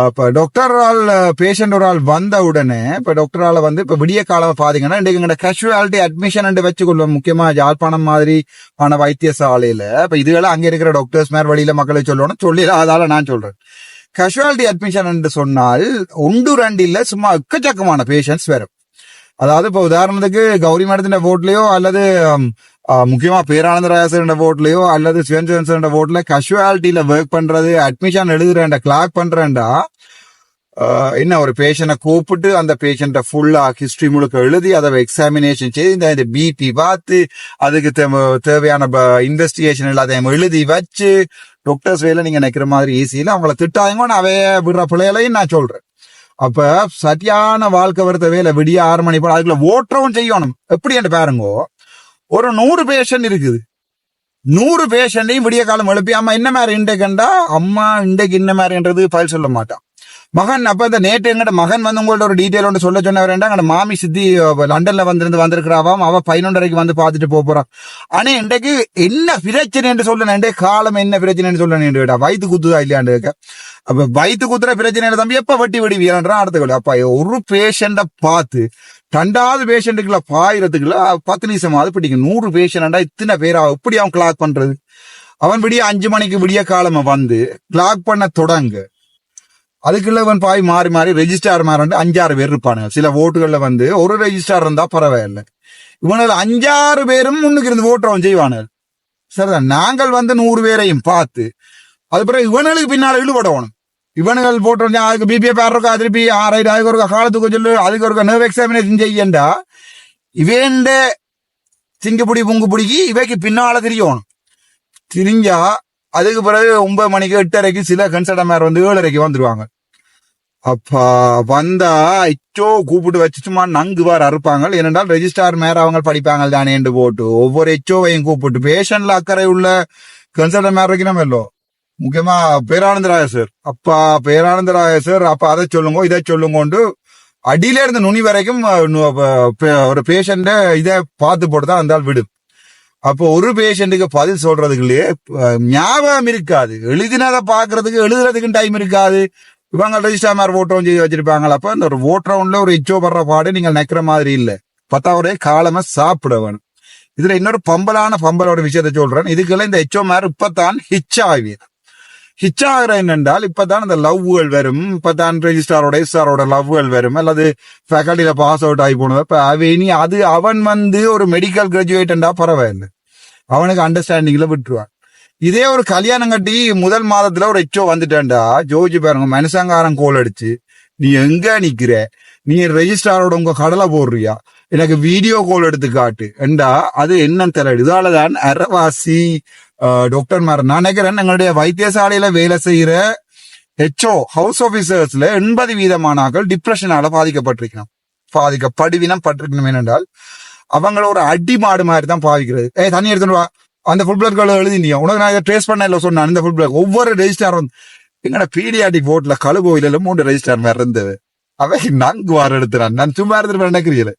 இப்ப டாக்டர் ஆள் பேஷண்ட் ஒரு ஆள் வந்த உடனே இப்ப டாக்டர் ஆளை வந்து இப்ப விடிய காலம் பாத்தீங்கன்னா இன்றைக்கு கேஷுவாலிட்டி அட்மிஷன் வச்சுக்கொள்வோம். முக்கியமா யாழ்ப்பாணம் மாதிரி ஆன வைத்தியசாலையில இப்ப இதுகளை அங்க இருக்கிற டாக்டர்ஸ் மேல வழியில மக்களை சொல்லணும் சொல்லி அதால நான் சொல்றேன். கேஷுவாலிட்டி அட்மிஷன் என்று சொன்னால் 1-2 இல்ல சும்மா எக்கச்சக்கமான பேஷண்ட்ஸ் வரும். அதாவது இப்ப உதாரணத்துக்கு கௌரி மேடத்தின் போட்லயோ அல்லது முக்கியமா பேரானந்த ராயசர் போட்லயோ அல்லது சிவன் போட்ல கேஷுவாலிட்டியில ஒர்க் பண்றது, அட்மிஷன் எழுதுறேன்டா கிளாக் பண்றேன்டா என்ன ஒரு பேஷண்ட கூப்பிட்டு அந்த பேஷண்ட ஃபுல்லா ஹிஸ்டரி முழுக்க எழுதி அதை எக்ஸாமினேஷன் செய்து இந்த பிபி பார்த்து அதுக்கு தேவையான இன்வெஸ்டிகேஷன் எல்லாத்தையும் எழுதி வச்சு டாக்டர்ஸ் வேலை நீங்க நினைக்கிற மாதிரி ஈஸியில அவங்கள திட்டாங்க அவைய விடுற பிள்ளைகளையும் நான் சொல்றேன். அப்ப சரியான வாழ்க்கை வருத்த வேலை விடிய 6 மணி போல அதுக்குள்ள ஓட்டவும் செய்யணும். எப்படி என்று பாருங்க, ஒரு 100 பேஷண்ட் இருக்குது, 100 பேஷண்டையும் விடிய காலம் எழுப்பி அம்மா என்ன மாதிரி இன்றைக்குண்டா அம்மா இன்றைக்கு என்ன மாதிரின்றது பதில் சொல்ல மாட்டான். மகன் அப்ப இந்த நேற்று எங்கட மகன் வந்து உங்கள்ட்ட ஒரு டீட்டெயில் ஒன்று சொல்ல சொன்னவரேண்டா எங்கட மாமி சித்தி லண்டன்ல வந்திருக்கிறாவாம், அவ 11:30 வந்து பாத்துட்டு போறான். ஆனா இன்றைக்கு என்ன பிரச்சனை என்று சொல்லணும், இன்றைக்கு காலம் என்ன பிரச்சனைன்னு சொல்லணும், வயிற்று குத்துதா இல்லையாண்டு கேட்க. அப்ப வயிற்று குத்துற பிரச்சனை தம்பி எப்ப வட்டி விடுவீரான்றான் அடுத்த கேள்வி. அப்ப ஒரு பேஷண்ட பார்த்து 2வது பேஷண்ட்டுக்குள்ள பாயிரத்துக்குள்ள 10 நிமிஷமாவது பிடிக்கும். 100 பேஷண்டா இத்தனை பேரா எப்படி அவன் கிளாக் பண்றது? அவன் விடிய 5 மணிக்கு விடிய காலமா வந்து கிளாக் பண்ண தொடங்க, அதுக்குள்ள இவன் பாய் மாறி மாறி ரெஜிஸ்டார் மாறி 5-6 பேர் இருப்பானுங்க. சில ஓட்டுகள்ல வந்து ஒரு ரெஜிஸ்டார் இருந்தா பரவாயில்லை, இவனுக்கு 5-6 பேரும் முன்னுக்கு இருந்து ஓட்டு அவன் செய்வானுங்க. சரிதான், நாங்கள் வந்து 100 பேரையும் பார்த்து அது பிறகு இவனுக்கு பின்னால இழுபடணும். இவனுகள் போட்டு அதுக்கு பிபிஏ பேருக்கா திருப்பி அதுக்கு ஒரு காலத்துக்கு சொல்லு, அதுக்கு ஒரு நர்வ் எக்ஸாமினேஷன் செய்யண்டா இவேண்ட சிங்கப்புடி புங்குப்புடிக்கு இவைக்கு பின்னால திரியணும். திரிஞ்சா அதுக்கு பிறகு 9 மணிக்கு 8:30 சில கன்சல்டன்ட் வந்து 7:30 வந்துருவாங்க. அப்ப வந்தா இச்சோ கூப்பிட்டு வச்சு சும்மா நங்கு வார அறுப்பாங்க. ஏனென்றால் ரெஜிஸ்டார் மேல அவங்க படிப்பாங்க தானே என்று போட்டு ஒவ்வொரு எச்சோவையும் கூப்பிட்டு பேஷண்ட்ல அக்கறை உள்ள கன்சல்டன்ட் மேல வைக்கணும் இல்லோ. முக்கியமா பேரானந்த ராய சார், அப்பா பேரானந்த ராய சார் அப்ப அதை சொல்லுங்க இதை சொல்லுங்கோண்டு அடியில இருந்து நுனி வரைக்கும் ஒரு பேஷண்ட இதை பார்த்து போட்டுதான் அந்த விடும். அப்போ ஒரு பேஷண்ட்டுக்கு பதில் சொல்றதுக்குள்ளே ஞாபகம் இருக்காது, எழுதினதை பாக்குறதுக்கு எழுதுறதுக்கு டைம் இருக்காது. இவங்க ரெஜிஸ்டார் மாதிரி ஓட் ரவுண்ட் செய்து வச்சிருப்பாங்க. அப்ப இந்த ஒரு ஓட் ரவுண்ட்ல ஒரு எச்சோ படுற பாடு நீங்கள் நினைக்கிற மாதிரி இல்ல. 10வது காலமா சாப்பிட வேணும். இதுல இன்னொரு பம்பலோட விஷயத்த சொல்றேன். இதுக்கெல்லாம் இந்த எச்சோ மாதிரி இப்பதான் ஹிச் ஆகிற என்னென்றால் இப்பதான் இந்த லவ்கள் வரும், இப்பதான் ரெஜிஸ்டாரோட எஸ்ஆரோட லவ்கள் வரும், அல்லது ஃபேக்கல்டியில பாஸ் அவுட் ஆகி போனது. இப்ப இனி அது அவன் வந்து ஒரு மெடிக்கல் கிராஜுவேட்டா பரவாயில்லை, அவனுக்கு அண்டர்ஸ்டாண்டிங்ல விட்டுருவான். இதே ஒரு கல்யாணம் கட்டி முதல் மாதத்துல ஒரு எச்சோ வந்துட்டேன்டா ஜோஜி பாருங்க, மனுஷங்காரன் கோல் அடிச்சு நீ எங்க நிக்கிற, நீ ரெஜிஸ்டாரோட உங்க கடலை போடுறியா, எனக்கு வீடியோ கால் எடுத்து காட்டு என்றா அது என்னன்னு தெரியல. இதாலதான் அரைவாசி டாக்டர் மாதிரி நான் நினைக்கிறேன் எங்களுடைய வைத்தியசாலையில வேலை செய்யற ஹெச்ஓ ஹவுஸ் ஆபீசர்ஸ்ல 80% டிப்ரெஷனால பாதிக்கப்படுவினம் பட்டிருக்கணும். ஏனென்றால் அவங்கள ஒரு அடி மாடு மாதிரி தான் பாதிக்கிறது. தண்ணி எடுத்துட்டு வா, அந்த ஃபுல் பிளட் எழுதினியா உனக்கு நான் இதை ட்ரேஸ் பண்ண இல்லை சொன்னேன். இந்த ஃபுல் பிளட் ஒவ்வொரு ரெஜிஸ்டார் வந்து எங்கட பீடியாட்டிக் போர்ட்ல கழுபோயில 3 ரெஜிஸ்டார் மாதிரி இருந்தது. அவை நங்கு வார எடுத்துறான். நான் சும்மா எடுத்துட்டு நினைக்கிறீங்களே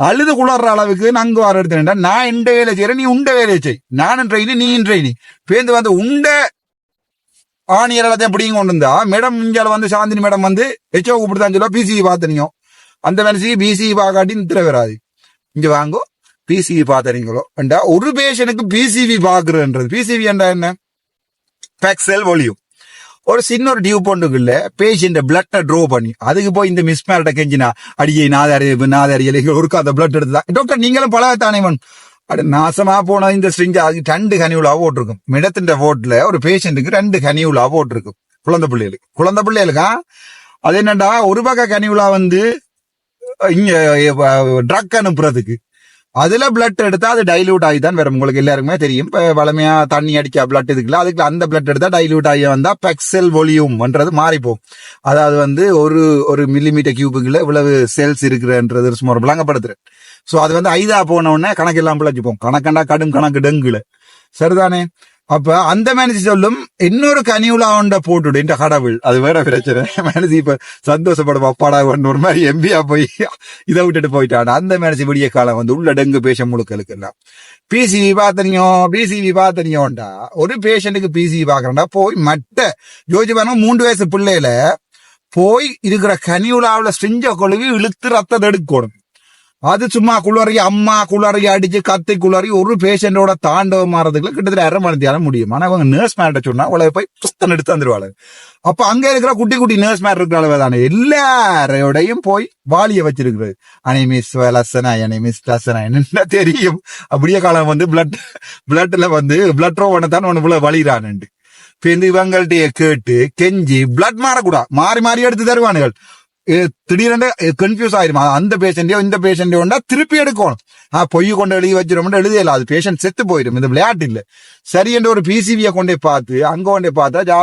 அழுது குளர்ற அளவுக்கு நங்கு வார எடுத்துட்டா. நான் இந்த வேலை செய்யறேன், நீ உண்ட வேலையை செய், நானும் ட்ரெயினி நீயும் ட்ரெயினி பேருந்து வந்து உண்ட ஆணியர் எல்லாத்தையும் பிடிங்க கொண்டு இருந்தா மேடம் இஞ்சால வந்து சாந்தினி மேடம் வந்து ஹெச்ஓ கூப்பிட்டுதான் சொல்லுவா பிசிஇ பார்த்தனியோ அந்த மனசி பிசிஇ பார்க்காட்டி நித்திர வராது. இங்க வாங்கோ பிசிஇ பார்த்தனீங்களோ என்றா ஒரு பேஷனுக்கு பிசிவி பாக்குறதுன்றது. பிசிவி என்றா என்ன, பேக்செல் வால்யூம். ஒரு சின்ன ஒரு டியூப் ஒன்றுக்குள்ள பேஷண்ட் பிளட்டை ட்ரோ பண்ணி அதுக்கு போய் இந்த மிஸ்மேரிட்ட கெஞ்சினா அடியை நாதறியல ஒருக்கு அந்த பிளட் எடுத்துதான் டாக்டர் நீங்களும் பழகத்தானேவன் அது நாசமா போன இந்த ஸ்ட்ரிங் அது 2 கனிவுலா போட்டிருக்கும். மிடத்தின் போட்ல ஒரு பேஷண்ட்டுக்கு 2 கனிவுலா போட்டிருக்கும். குழந்தை பிள்ளைகளுக்கா அது என்னடா ஒரு பக்க கனிவுலா வந்து இங்க ட்ரக் அனுப்புறதுக்கு, அதுல பிளட் எடுத்தா அது டைல்யூட் ஆகி தான் வரும். உங்களுக்கு எல்லாருக்குமே தெரியும். இப்ப வளமையா தண்ணி அடிச்சா பிளட் இதுக்குல அதுக்கு அந்த பிளட் எடுத்தா டைல்யூட் ஆகி வந்தா பெக்செல் வால்யூம்ன்றது மாறி போகும். அதாவது வந்து ஒரு மில்லிமீட்டர் கியூபுக்குள்ள இவ்வளவு செல்ஸ் இருக்குன்றது சும்மா விளங்கப்படுத்துறேன். சோ அது வந்து ஐதா போன உடனே கணக்கு எல்லாம் பிழைச்சுப்போம். கணக்கண்டா கடும் கணக்கு டெங்குல சரிதானே. அப்ப அந்த மனுஷி சொல்லும் இன்னொரு கனிவுலா உண்ட போட்டுடு இந்த கடவுள். அது வேற பிரச்சனை. மனுஷி இப்ப சந்தோஷப்படும் அப்பாடா ஒரு மாதிரி எம்பியா போய் இதை விட்டுட்டு போயிட்டான். அந்த மனுஷி விடிய காலம் வந்து உள்ள டெங்கு பேஷண்ட் முழுக்களுக்கு எல்லாம் பிசிவி பாத்தனியோண்டா ஒரு பேஷண்ட்டுக்கு பிசிவி பாக்குறா போய் மட்ட ஜோஜி பாருங்க 3 வயசு பிள்ளையில போய் இருக்கிற கனிவுலாவில ஸ்ட்ரிஞ்ச கொழுவி இழுத்து ரத்தத்தை எடுக்கணும். அது சும்மா குளறி அம்மா குளறி அடிச்சு கத்தி குளறி ஒரு பேஷண்டோட தாண்டவம் மாறதுக்குள்ள கிட்டத்தட்ட 1/2 மணி நேரம் முடியும். ஆனா அவங்க நர்ஸ் மேட்ட சொன்னா அவளை போய் சுத்தம் எடுத்து வந்துருவாள். அப்ப அங்க இருக்கிற குட்டி குட்டி நர்ஸ் மேட் இருக்கிற அளவு தானே எல்லாரோடையும் போய் வாலிய வச்சிருக்கிறது. அனிமிஸ் லசனா அனிமிஸ் லசனா என்ன தெரியும். அப்படியே காலம் வந்து பிளட்ல வந்து பிளட் ரோவனை தான் ஒண்ணு வலிறான்னு இவங்கள்ட்ட கேட்டு கெஞ்சி பிளட் மாறக்கூடாது மாறி மாறி எடுத்து தருவானுகள். திடீரென்று கன்ஃபியூஸ் ஆயிரும். அந்த பேஷண்டையோ இந்த பேஷண்டையோ திருப்பி எடுக்கணும். பொய் கொண்டு எழுதி வச்சிடும் எழுதியல அது பேஷண்ட் செத்து போயிடும். இந்த விளையாட்டு இல்ல. சரி என்ற ஒரு பிசிவியை கொண்டே பார்த்து அங்க கொண்டே பார்த்தா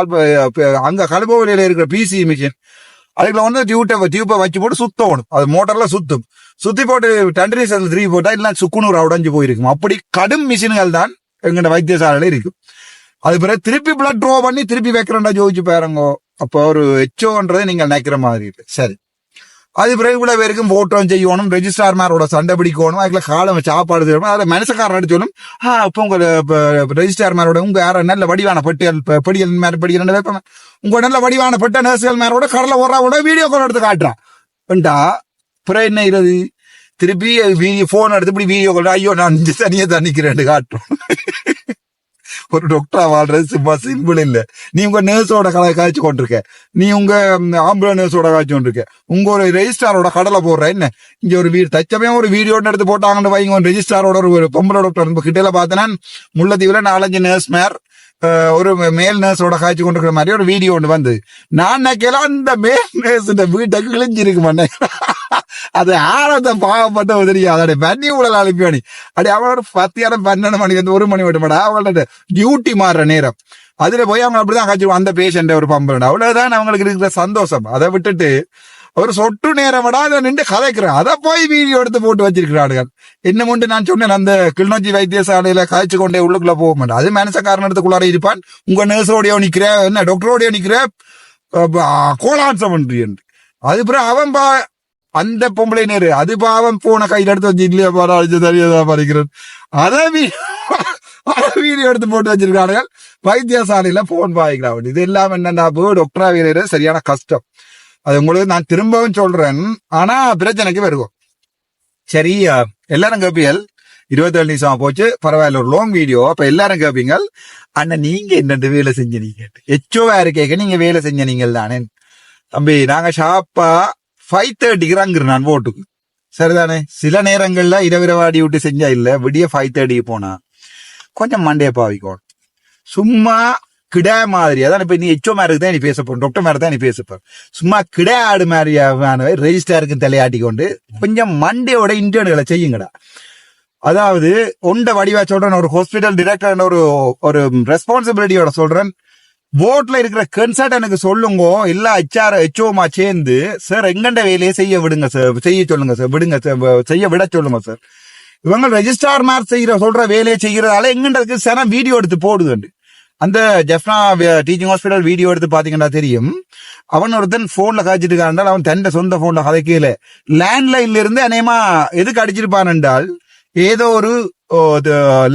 அங்க கல்போவில இருக்கிற பிசிவி மிஷின் அதுக்குள்ள வந்து டியூப்பை வச்சு போட்டு சுத்தணும். அது மோட்டர்ல சுத்தி போட்டு 10 போட்டா இல்ல சுக்குநூறு உடஞ்சு போயிருக்கும். அப்படி கடும் மிஷின்கள் தான் எங்கட வைத்தியசாலையில இருக்கும். அது பிறகு திருப்பி பிளட் ட்ரோ பண்ணி திருப்பி வைக்கிறேன்டா ஜோதிச்சு பாருங்க. அப்போ ஒரு எச்சோன்றது நீங்க நினைக்கிற மாதிரி இருக்கு. சரி, அது பிறகு இவ்வளவு பேருக்கும் போட்டோம் செய்யணும், ரெஜிஸ்ட்ரார் மாரோட சண்டை பிடிக்கணும், அதுக்குள்ள காலம் சாப்பாடு செய்யணும். அதுல மனுஷக்காரன் அடிச்சோணும். இப்போ உங்க ரெஜிஸ்ட்ரார் மாரோட உங்க யார நல்ல வடிவான படியல் மேல படிக்கிறேன் வைப்பாங்க. உங்க நல்ல வடிவான பெட்ட நர்சுகள் மாரோட கடலை ஓடுறா வீடியோ கால் எடுத்து காட்டுறான்டா. பிறகு என்ன இருது திருப்பி போன் எடுத்து இப்படி வீடியோ கால் ஐயோ நான் தனியா தண்ணிக்கிறேன் காட்டுறோம். ஒரு டாக்டரா வாழ்றது சும்மா சிம்பிள் இல்ல. நீ உங்க நர்ஸோட காய்ச்சி கொண்டிருக்க, நீ உங்க ஆம்புலன்ஸ் நர்ஸோட காய்ச்சி கொண்டிருக்க, உங்க ஒரு ரெஜிஸ்டாரோட கடலை போடுற என்ன இங்க ஒரு தச்சமே ஒரு வீடியோ எடுத்து போட்டாங்கன்னு வைங்க. ஒரு ரெஜிஸ்டாரோட ஒரு பொம்பளை டாக்டர் கிட்ட பார்த்தேன்னா முல்லைத்தீவுல 4-5 நர்ஸ் மேர் ஒரு மேல் நர்ஸோட காய்ச்சி கொண்டிருக்கிற மாதிரி ஒரு வீடியோ ஒன்று வந்து நான் நினைக்கலாம் அந்த மேல் நர்ஸ் வீட்டை கிழிஞ்சிருக்கு மாட்டேன். அது ஆழத்தை பாவப்பட்ட உதவி அதோட பண்ணி உடல் அனுப்பியானி அப்படி அவளோட 12 மணி வந்து 1 மணி விட்டு மாட்டா அவங்களோட டியூட்டி மாறுற நேரம் அதுல போய் அவங்க அப்படிதான் காய்ச்சி அந்த பேஷண்ட் ஒரு பம்பு அவ்வளவுதான் அவங்களுக்கு இருக்கிற சந்தோஷம். அதை விட்டுட்டு ஒரு சொட்டு நேரம் விட அதை நின்று கதைக்கிறேன். அதை போய் வீடியோ எடுத்து போட்டு வச்சிருக்கிறார்கள். என்ன முண்டு நான் சொன்னேன் அந்த கிளிநொச்சி வைத்தியசாலையில காய்ச்சி கொண்டே உள்ளுக்குள்ள போக மாட்டேன். அது மனசக்காரன் எடுத்துக்குள்ளார இருப்பான். உங்க நர்ஸோடையோ நிக்கிற என்ன டாக்டரோடையோ நிக்கிற கோலான்சம் என்று அது பிறகு அவன் அந்த பொம்பளை நேரு அது பாவம் போன கையில் எடுத்து வச்சு இல்லையா பாரு படிக்கிறேன். அதை வீடியோ எடுத்து போட்டு வச்சிருக்கார்கள். வைத்தியசாலையில போன் பாய்க்கிறான். இது எல்லாம் என்னன்னா டாக்டரா வீரர் சரியான கஷ்டம். அது உங்களுக்கு நான் திரும்பவும் சொல்றேன். ஆனா பிரச்சனைக்கு வருவோம். சரி, எல்லாரும் கேப்பீங்கள் 27 நிமிஷமா போச்சு பரவாயில்ல ஒரு லாங் வீடியோ. அப்ப எல்லாரும் கேப்பீங்க அண்ணா நீங்க என்ன வேலை செஞ்ச நீங்க எச்சோவா இருக்கேக்க நீங்க வேலை செஞ்ச நீங்கள் தானே தம்பி. நாங்க ஷாப்பா 5:30 அங்குறேன் நான் ஓட்டுக்கு சரிதானே. சில நேரங்கள்ல இரவிரவாடி விட்டு செஞ்சா இல்ல விடிய 5:30 போனா கொஞ்சம் மண்டைய பாவிக்கும். சும்மா கிடா மாதிரி அதான் இப்ப நீ எச்சோ மாதிரி தான் நீ பேசப்போம், டாக்டர் மாதிரி தான் நீ பேசப்போம். சும்மா கிடா ஆடு மாதிரியான ரெஜிஸ்டாருக்கு தலையாட்டி கொண்டு கொஞ்சம் மண்டையோட இன்டர்ன்களை செய்யுங்கடா. அதாவது ஒண்ட வடிவா சொல்றேன், ஒரு ஹாஸ்பிட்டல் டிரெக்டர் ஒரு ரெஸ்பான்சிபிலிட்டியோட சொல்றேன். போர்ட்ல இருக்கிற கன்சல்ட் எனக்கு சொல்லுங்க. இல்ல எச்ஓமா சேர்ந்து சார் எங்கண்ட வேலையை செய்ய விடுங்க சார், செய்ய சொல்லுங்க சார், விடுங்க சார், செய்ய விட சொல்லுங்க சார். இவங்க ரெஜிஸ்டார் மாதிரி சொல்ற வேலையை செய்யறதால எங்கண்டதுக்கு சன வீடியோ எடுத்து போடுது. அந்த ஜெஃப்னா டீச்சிங் ஹாஸ்பிட்டல் வீடியோ எடுத்து பாத்தீங்கன்னா தெரியும். அவன் ஒருத்தன் போன்ல காய்ச்சிட்டு இருக்கான். அவன் தன் சொந்த போன்ல கதைக்கல லேண்ட்லைன்ல இருந்து அநேகமா எதுக்கு அடிச்சிருப்பான் என்றால் ஏதோ ஒரு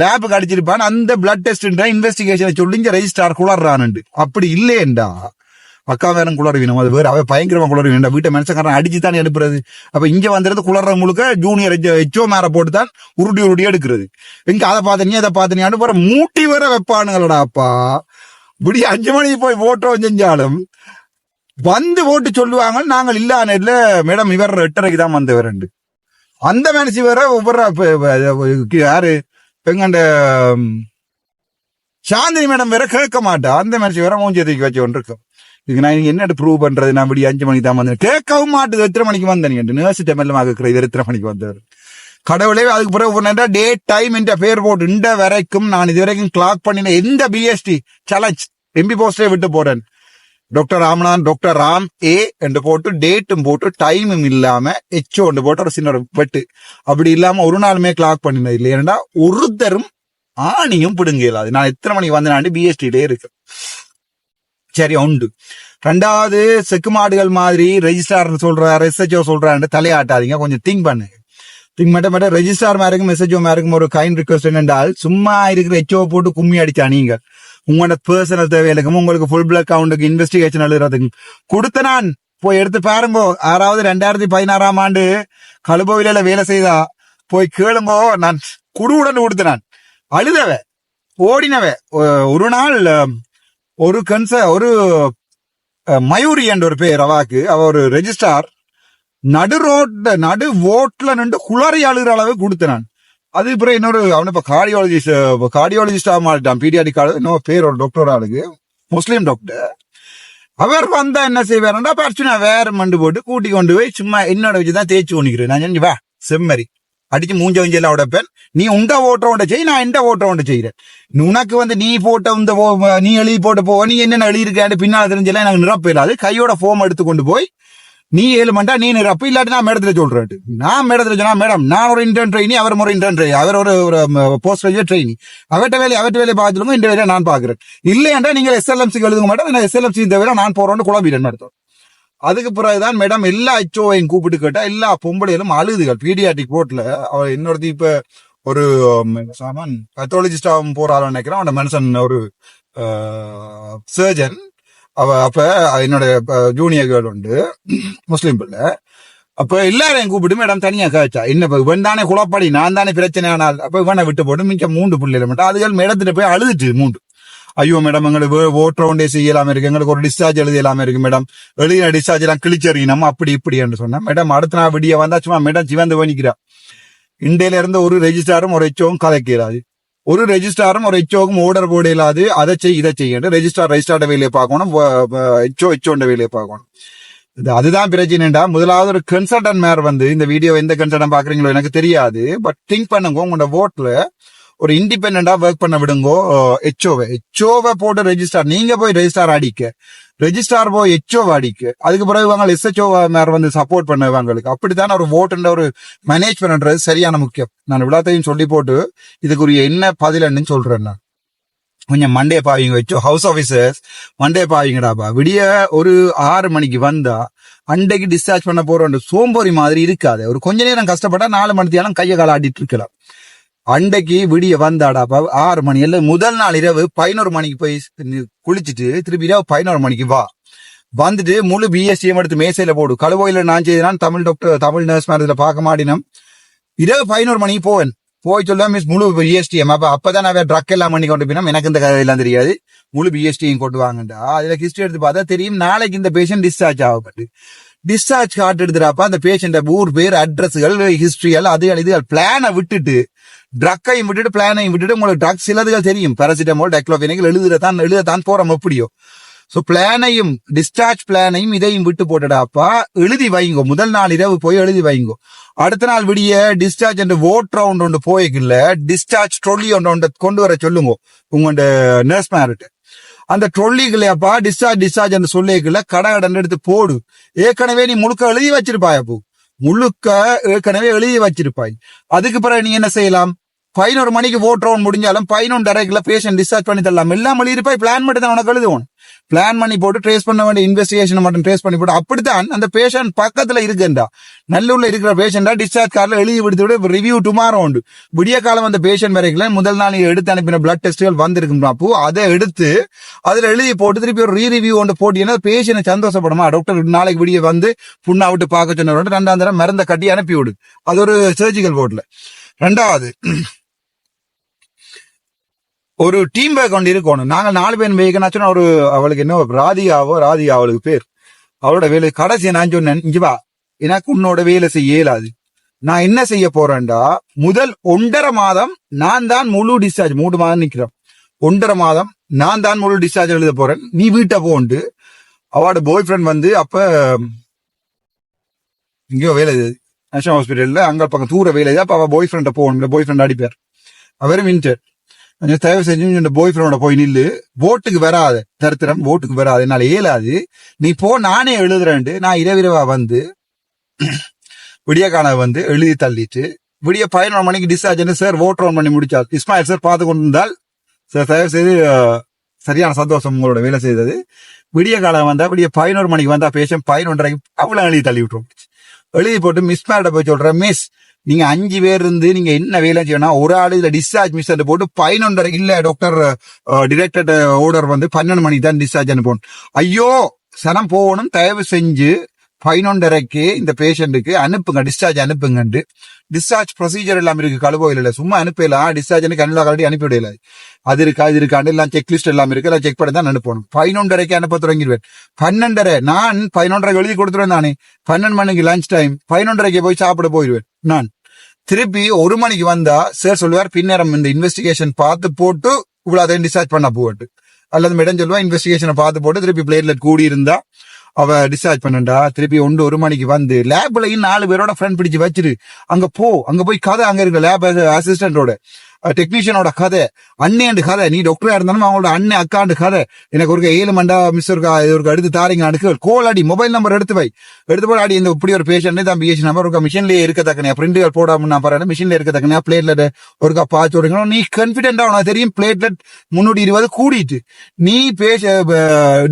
லேபுக்கு அடிச்சிருப்பான். அந்த பிளட் டெஸ்ட் இன்வெஸ்டிகேஷனை சொல்லி ரெஜிஸ்டார் குளர்றான். அப்படி இல்லையேண்டா அக்கா வேற குளறுவீனும். அது வேற அவ பயங்கரமா குளறுவீண்டா. வீட்டை மனுஷக்காரன் அடிச்சு தான் எடுப்புறது. அப்ப இங்க வந்துறது குளர்ற முழுக்க ஜூனியர் எச்சோ மேர போட்டு தான் உருட்டி எடுக்கிறது. இங்க அதை பார்த்தனியா அதை பார்த்தனியான்னு போற மூட்டி வர வைப்பானுங்களடா. அப்பா இப்படி 5 மணிக்கு போய் ஓட்டோம் செஞ்சாலும் வந்து ஓட்டு சொல்லுவாங்க. நாங்கள் இல்ல இல்ல மேடம் இவர் 8:30 தான் வந்தவர். அந்த மனுஷி வேற ஒவ்வொரு யாரு எங்கண்ட சாந்தினி மேடம் வேற கேட்க மாட்டா. அந்த மனுஷி வேற மூஞ்சி தூக்கி வச்சு கொண்டு இருக்கும். இதுக்கு நான் என்ன ப்ரூவ் பண்றது? நான் இப்படி 5 மணிக்கு தான் வந்தேன். கேட்கவும் மாட்டுது. எத்தனை மணிக்கு வந்தேன் நர்ஸ் டைம் எல்லாம் கேட்கறது. 8 மணிக்கு வந்தவர் கடவுளே. அதுக்கு பிறகு டேட் டைம் என்ற பேர் போட்டு இந்த வரைக்கும் நான் இது வரைக்கும் கிளாக் பண்ணின எந்த பிஎஸ்டி சேலஞ்ச் எம்பி போஸ்டே விட்டு போறேன். டாக்டர் ராமநாதன் டாக்டர் ராம் ஏ என்று போட்டு டேட்டும் போட்டு டைமும் இல்லாம எச்ஓ என்று போட்டு ஒரு சின்ன வெட்டு அப்படி இல்லாம ஒரு நாளுமே கிளாக் பண்ணினது இல்லை. ஏன்னா ஒருத்தரும் ஆணியும் பிடுங்க இயலாது. நான் எத்தனை மணிக்கு வந்தேன் பிஎஸ்டிலே இருக்கு. சரி உண்டு. ரெண்டாவது செக்கு மாடுகள் மாதிரி ரெஜிஸ்டார் சொல்றாரு எஸ்ஹெச்ஓ சொல்றாரு தலையாட்டாதீங்க. கொஞ்சம் திங்க் பண்ணுங்க. திங்க் மட்டும் ரெஜிஸ்டார் மேருக்கும் எஸ்ஹெச்ஓ மேருக்கும் ஒரு கைண்ட் ரிக்வஸ்ட் என்னென்றால் சும்மா இருக்கிற எச்ஓ போட்டு கும்மி அடிச்சா நீங்கள் உங்களோட பர்சனல் தேவைகளுக்கும் உங்களுக்கு ஃபுல் பிளட் கவுண்டுக்கு இன்வெஸ்டிகேஷன் எழுதுறதுக்கு கொடுத்த நான் போய் எடுத்து பாருங்கோ. 2016 ஆண்டு கழுபோவில வேலை செய்தா போய் கேளுங்கோ. நான் குடுவுடன் கொடுத்தனான் அழுதவ ஓடினவ. ஒரு நாள் ஒரு மயூரி என்ற ஒரு பேர் அவாக்கு அவ ஒரு ரெஜிஸ்டார் நடு ஓட்ல நின்று குளறி அழுகிற அளவு கொடுத்தனான். அது பிறகு இன்னொரு அவனு இப்ப கார்டியாலஜிஸ்டா மாட்டான். பீடியாடிக் இன்னொரு பேர் ஒரு டாக்டர் ஆளுக்கு முஸ்லீம் டாக்டர். அவர் வந்தா என்ன செய்வாருன்னா பர்ச்சுனா வேற மண்டு போட்டு கூட்டி கொண்டு போய் சும்மா என்னோட வச்சுதான் தேய்ச்சி கொண்டிக்கிறேன். நான் செஞ்சு வா செம்மறி அடிச்சு மூஞ்ச வஞ்செல்லாம் உடைப்பேன். நீ உண்ட ஓட்ட ஒண்ட செய், நான் எந்த ஓட்ட ஒண்ட செய்யறேன். உனக்கு நீ போட்ட நீ எழுதி போட்டு போ, நீ என்னென்ன எழுதியிருக்காண்டு பின்னால் தெரிஞ்செல்லாம் எனக்கு நிரப்ப இல்லாது. கையோட ஃபோம் எடுத்து கொண்டு போய் நீ 7 மண்டா நீ நிரப்பு, இல்லாட்டி நான் மேடத்துல சொல்றேன். நான் மேடத்துல சொன்னா மேடம் நான் ஒரு இன்டர்ன் ட்ரெயினி, அவர் ஒரு இன்டர்ன் ட்ரெயின், அவர் ஒரு போஸ்ட் கிராஜுவேட் ட்ரெயினி. அவர்கிட்ட வேலையை பார்த்துருங்க, இந்த வேலையை நான் பாக்குறேன். இல்லையா நீங்க எஸ்எல்எம்சிக்கு எழுதுங்க மேடம், எஸ்எல்எம்சி இந்த வேலை நான் போறோன்னு குழம்பிடுன்னு அர்த்தம். அதுக்கு பிறகுதான் மேடம் எல்லா ஹெச்ஓவையும் கூப்பிட்டு கேட்டா எல்லா பொம்பளைகளும் அழுதுகள். பீடியாட்டிக் போர்ட்ல அவர் இன்னொருத்தி இப்ப ஒரு சாமான் பேத்தாலஜிஸ்டாவும் போறாள் நினைக்கிறேன். அவன் மனுஷன் ஒரு சர்ஜன். அப்ப என்னோட ஜூனியர் கேர்ள் உண்டு முஸ்லீம் பிள்ளை. அப்ப எல்லாரையும் கூப்பிட்டு மேடம் தனியா காய்ச்சா என்ன இவன் தானே குழப்பாடி, நான் தானே பிரச்சனை ஆனால். அப்ப இவனை விட்டு போட்டு மிக்க 3 பிள்ளைல மட்டும் அதுகள் மேடத்துல போய் அழுதுட்டு 3. ஐயோ மேடம் எங்களுக்கு ஓட்டர் ஒன்றே செய்யலாம இருக்கு, எங்களுக்கு ஒரு டிஸ்சார்ஜ் எழுதியலாம இருக்கு மேடம், எழுதின டிஸ்சார்ஜ் எல்லாம் கிழிச்சறியணும் அப்படி இப்படி என்று சொன்னேன். மேடம் அடுத்த நாள் விடிய வந்தா சும்மா மேடம் சிவந்து வணிக்கிறா. இண்டையில இருந்து ஒரு ரெஜிஸ்டாரும் ஒரு ஹெச்ஓவும் கதைக்கிறாது. ஒரு ரெஜிஸ்டாரும் ஒரு ஹெச்ஓக்கும் ஓர்டர் போட இல்லாது அதை இதை செய்ய ரெஜிஸ்டார் வேலையை பார்க்கணும், ஹெச்ஓண்ட வேலையை பார்க்கணும். அதுதான் பிரச்சனைடா. முதலாவது ஒரு கன்சல்டன்ட் மேர் இந்த வீடியோ எந்த கன்சல்டன்ட் பாக்குறீங்களோ எனக்கு தெரியாது. பட் திங்க் பண்ணுங்க, உங்களோட ஓட்ல ஒரு இண்டிபெண்டா ஒர்க் பண்ண விடுங்கோ. ஹெச்ஓவை போட்டு ரெஜிஸ்டார் நீங்க போய் ரெஜிஸ்டார் போய் ஹெச்ஓவை அடிக்க. அதுக்கு பிறகு இவங்க எஸ்ஹெச்ஓ மேர் சப்போர்ட் பண்ணுவாங்களுக்கு. அப்படித்தான் ஒரு ஓட்டுன்ற ஒரு மேனேஜ் பண்ணுறது சரியான முக்கியம். நான் விழாத்தையும் சொல்லி போட்டு இதுக்குரிய என்ன பதிலன்னு சொல்றேன். நான் கொஞ்சம் மண்டே பாவீங்க வச்சோ ஹவுஸ் ஆபீசர்ஸ் மண்டே பாவீங்கடாப்பா. விடிய ஒரு 6 மணிக்கு வந்தா அண்டைக்கு டிஸ்சார்ஜ் பண்ண போறோம் சோம்பேறி மாதிரி இருக்காது. ஒரு கொஞ்ச நேரம் கஷ்டப்பட்டா 4 மணித்தியாலும் கையை கால ஆட்டிட்டு இருக்கலாம். அண்டைக்கு விடிய வந்தாடாப்பா 6 மணி இல்ல முதல் நாள் இரவு 11 மணிக்கு போய் குளிச்சுட்டு திருப்பி இரவு 11 மணிக்கு வந்துட்டு முழு பிஎஸ்டிஎம் எடுத்து மேசையில போடு. கழுவோயில நான் செய்தான் தமிழ் நர்ஸ் மாதிரி பார்க்க மாட்டினோம். இரவு 11 மணிக்கு போய் சொல்ல மிஸ் முழு பிஎஸ்டிஎம். அப்பதான் நான் ட்ரக் எல்லாம் பண்ணி கொண்டு போயினோம். எனக்கு இந்த கதை எல்லாம் தெரியாது. முழு பிஎஸ்டிஎம் கொண்டு வாங்கண்டா. அதுல ஹிஸ்டரி எடுத்து பார்த்தா தெரியும் நாளைக்கு இந்த பேஷண்ட் டிஸ்சார்ஜ் ஆகப்பட்டு டிஸ்சார்ஜ் கார்டு எடுத்துறாப்பா அந்த பேஷண்ட் ஊர் பேர் அட்ரஸ்கள் ஹிஸ்டரிகள் அதுகள் இதுகள் பிளானை விட்டுட்டு ட்ரக்கையும் விட்டுட்டு பிளானையும் விட்டுட்டு உங்களுக்கு ட்ரக்ஸ் சிலதுகள் தெரியும். பாராசிட்டமால் டைக்ளோஃபெனிக் எழுதத்தான் போறோம் எப்படியோ. சோ பிளானையும் டிஸ்சார்ஜ் பிளானையும் இதையும் விட்டு போட்டுடாப்பா எழுதி வைங்கோ. முதல் நாள் இரவு போய் எழுதி வைங்கோ. அடுத்த நாள் விடிய டிஸ்சார்ஜ் என்ற ஓட் ரவுண்ட் ஒன்று போய்க்குள்ள டிஸ்சார்ஜ் ட்ரொல்லி ஒன்று கொண்டு வர சொல்லுங்க உங்களோட நர்ஸ் மேரிட்டு. அந்த ட்ரொல்லிகளையாப்பா டிஸ்சார்ஜ் என்று சொல்லிக்கல கடை எடுத்து போடு. ஏற்கனவே நீ முழுக்க எழுதி வச்சிருப்பாய். அப்போ முழுக்க ஏற்கனவே எழுதி வச்சிருப்பாய். அதுக்கு பிறகு நீ என்ன செய்யலாம், 11 மணிக்கு ஓட் ரவுண்ட் முடிஞ்சாலும் 11 டைரக்ட்ல பேஷண்ட் டிஸ்சார்ஜ் பண்ணி தரலாம். எல்லாம் எழுதிருப்பாய். பிளான் மட்டும் தான் உனக்கு எழுதுவோம். பிளான் பண்ணி போட்டு ட்ரேஸ் பண்ண வேண்டிய இன்வெஸ்டிகேஷன் மட்டும் ட்ரேஸ் பண்ணி போட்டு அப்படித்தான் அந்த பேஷண்ட் பக்கத்துல இருக்குண்டா நல்லூர்ல இருக்கிற பேஷண்டா டிஸ்சார்ஜ் கார்டுல எழுதி விடுத்து ரிவ்யூ டுமாரோ உண்டு. விடிய காலம் அந்த பேஷண்ட் வரைக்கும் முதல் நாள் எடுத்து அனுப்பின பிளட் டெஸ்ட்கள் வந்திருக்கும். அப்போ அதை எடுத்து அதுல எழுதி போட்டு திருப்பி ஒரு ரீரிவ்யூ ஒன்று போட்டீங்கன்னா பேஷண்ட் சந்தோஷப்படுமா டாக்டர் நாளைக்கு விடிய புண்ணா விட்டு பார்க்க சொன்ன 2ஆம் தரம் மருந்தை கட்டி அனுப்பி விடு. அது ஒரு சர்ஜிக்கல் போர்ட்ல. 2வது ஒரு டீம் ஒர்க் கொண்டு இருக்கணும். நாங்கள் 4 பேர் வேகனாச்சுன்னா ஒரு அவளுக்கு என்ன ராதிகா அவளுக்கு பேர் அவளோட வேலை கடைசி நான் சொன்னேன் இங்க வா எனக்கு உன்னோட வேலை செய்ய இயலாது. நான் என்ன செய்ய போறேன்டா முதல் 1.5 மாதம் நான் தான் முழு டிஸ்சார்ஜ் 3 மாதம் நிக்கிறோம். 1.5 மாதம் நான் தான் முழு டிஸ்சார்ஜ் எழுத போறேன். நீ வீட்டை போண்டு அவளோட பாய் ஃப்ரெண்ட் அப்ப இங்கயோ வேலை நேஷனல் ஹாஸ்பிட்டல்ல அங்க பக்கம் தூர வேலை அப்ப அவ பாய் ஃப்ரெண்ட போகணும், பாய் ஃப்ரெண்ட் அடிப்பார், அவரும் இன்டர். கொஞ்சம் தயவு செஞ்சு இந்த பாய் ஃப்ரெண்டோட போய் நில்லு, போட்டுக்கு வராது தருத்திரம், போட்டுக்கு வராது, என்னால இயலாது, நீ போ, நானே எழுதுறேன்ட்டு நான் இரவிரவா வந்து விடியக்கான வந்து எழுதி தள்ளிட்டு விடிய 11 மணிக்கு டிஸ்சார்ஜ் சார் ஓட் ரவுண்ட் பண்ணி முடிச்சார். இஸ்மாயில் சார் பார்த்து கொண்டிருந்தால் சார் தயவு செய்து சரியான சந்தோஷம் உங்களோட வேலை செய்தது. விடிய காலம் வந்தா விடிய 11 மணிக்கு வந்தா பேஷண்ட் 11:30 அவ்வளவு எழுதி தள்ளி விட்டுரும். எழுதி போட்டு மிஸ் மேட போய் சொல்றேன், மிஸ் நீங்க 5 பேர் இருந்து நீங்க என்ன வேலை செய்யணும், ஒரு ஆளு இதுல டிஸ்சார்ஜ் மிஸ் போட்டு 11:30 இல்ல டாக்டர் டிரெக்டட் ஆர்டர் வந்து 12 மணிக்கு தான் டிஸ்சார்ஜ் போகணும். ஐயோ சனம் போகணும், தயவு செஞ்சு 11:30 இந்த பேஷண்ட்டுக்கு அனுப்புங்க, டிஸ்சார்ஜ் அனுப்புங்கண்டு. டிஸ்சார்ஜ் ப்ரொசீஜர் எல்லாம் இருக்கு, கழுவோயில் இல்ல, சும்மா அனுப்பலாம், டிஸ்சார்ஜ் கண்ணில் கலட்டி அனுப்பிவிடல, அது இருக்கா இது இருக்காண்டு எல்லாம் செக்லிஸ்ட் எல்லாம் இருக்கு, எல்லாம் செக் பண்ணி தான் அனுப்பணும். 11:30 அனுப்ப தொடங்கிடுவேன். 12:30 நான் 11:30 எழுதி கொடுத்துருவேன் தானே, 12 மணிக்கு லஞ்ச் டைம், 11:30 போய் சாப்பிட போயிடுவேன். நான் திருப்பி 1 மணிக்கு வந்தா சார் சொல்லுவார், பின்னரம் இந்த இன்வெஸ்டிகேஷன் பார்த்து போட்டு இவ்வளவு அதை டிஸ்சார்ஜ் பண்ண போட்டு, அல்லது மேடம் சொல்லுவா இன்வெஸ்டிகேஷனை பார்த்து போட்டு திருப்பி பிளேட்லெட் கூடி இருந்தா அவ டிஸ்சார்ஜ் பண்ணண்டா. திருப்பி 1 மணிக்கு வந்து லேப்லயும் 4 பேரோட ஃப்ரெண்ட் பிடிச்சு வச்சிரு, அங்க போய் கதை, அங்க இருக்க லேப் அசிஸ்டன்டோட டெக்னீஷியனோட கதை, அண்ணேண்டு கதை, நீ டாக்டரா இருந்தாலும் அவங்களோட அண்ணன் அக்காண்டு கதை, எனக்கு ஒரு 7 மண்டா மிஸ் ஒரு எடுத்து தாரிங்க அடுக்கு கோல் அடி, மொபைல் நம்பர் எடுத்து போய் அடி, இந்த இப்படி ஒரு பேஷண்ட் தான் பிஹெச் நம்பர் ஒரு மிஷின்லயே இருக்கத்தக்கனையா, பிரிண்டுகள் போடாம நான் பாரு மிஷின்ல இருக்கத்தக்கனையா, பிளேட்லெட் ஒரு பாச்சு விடுங்க, நீ கான்பிடென்டா உனக்கு தெரியும் பிளேட்லெட் 320 கூடிட்டு நீ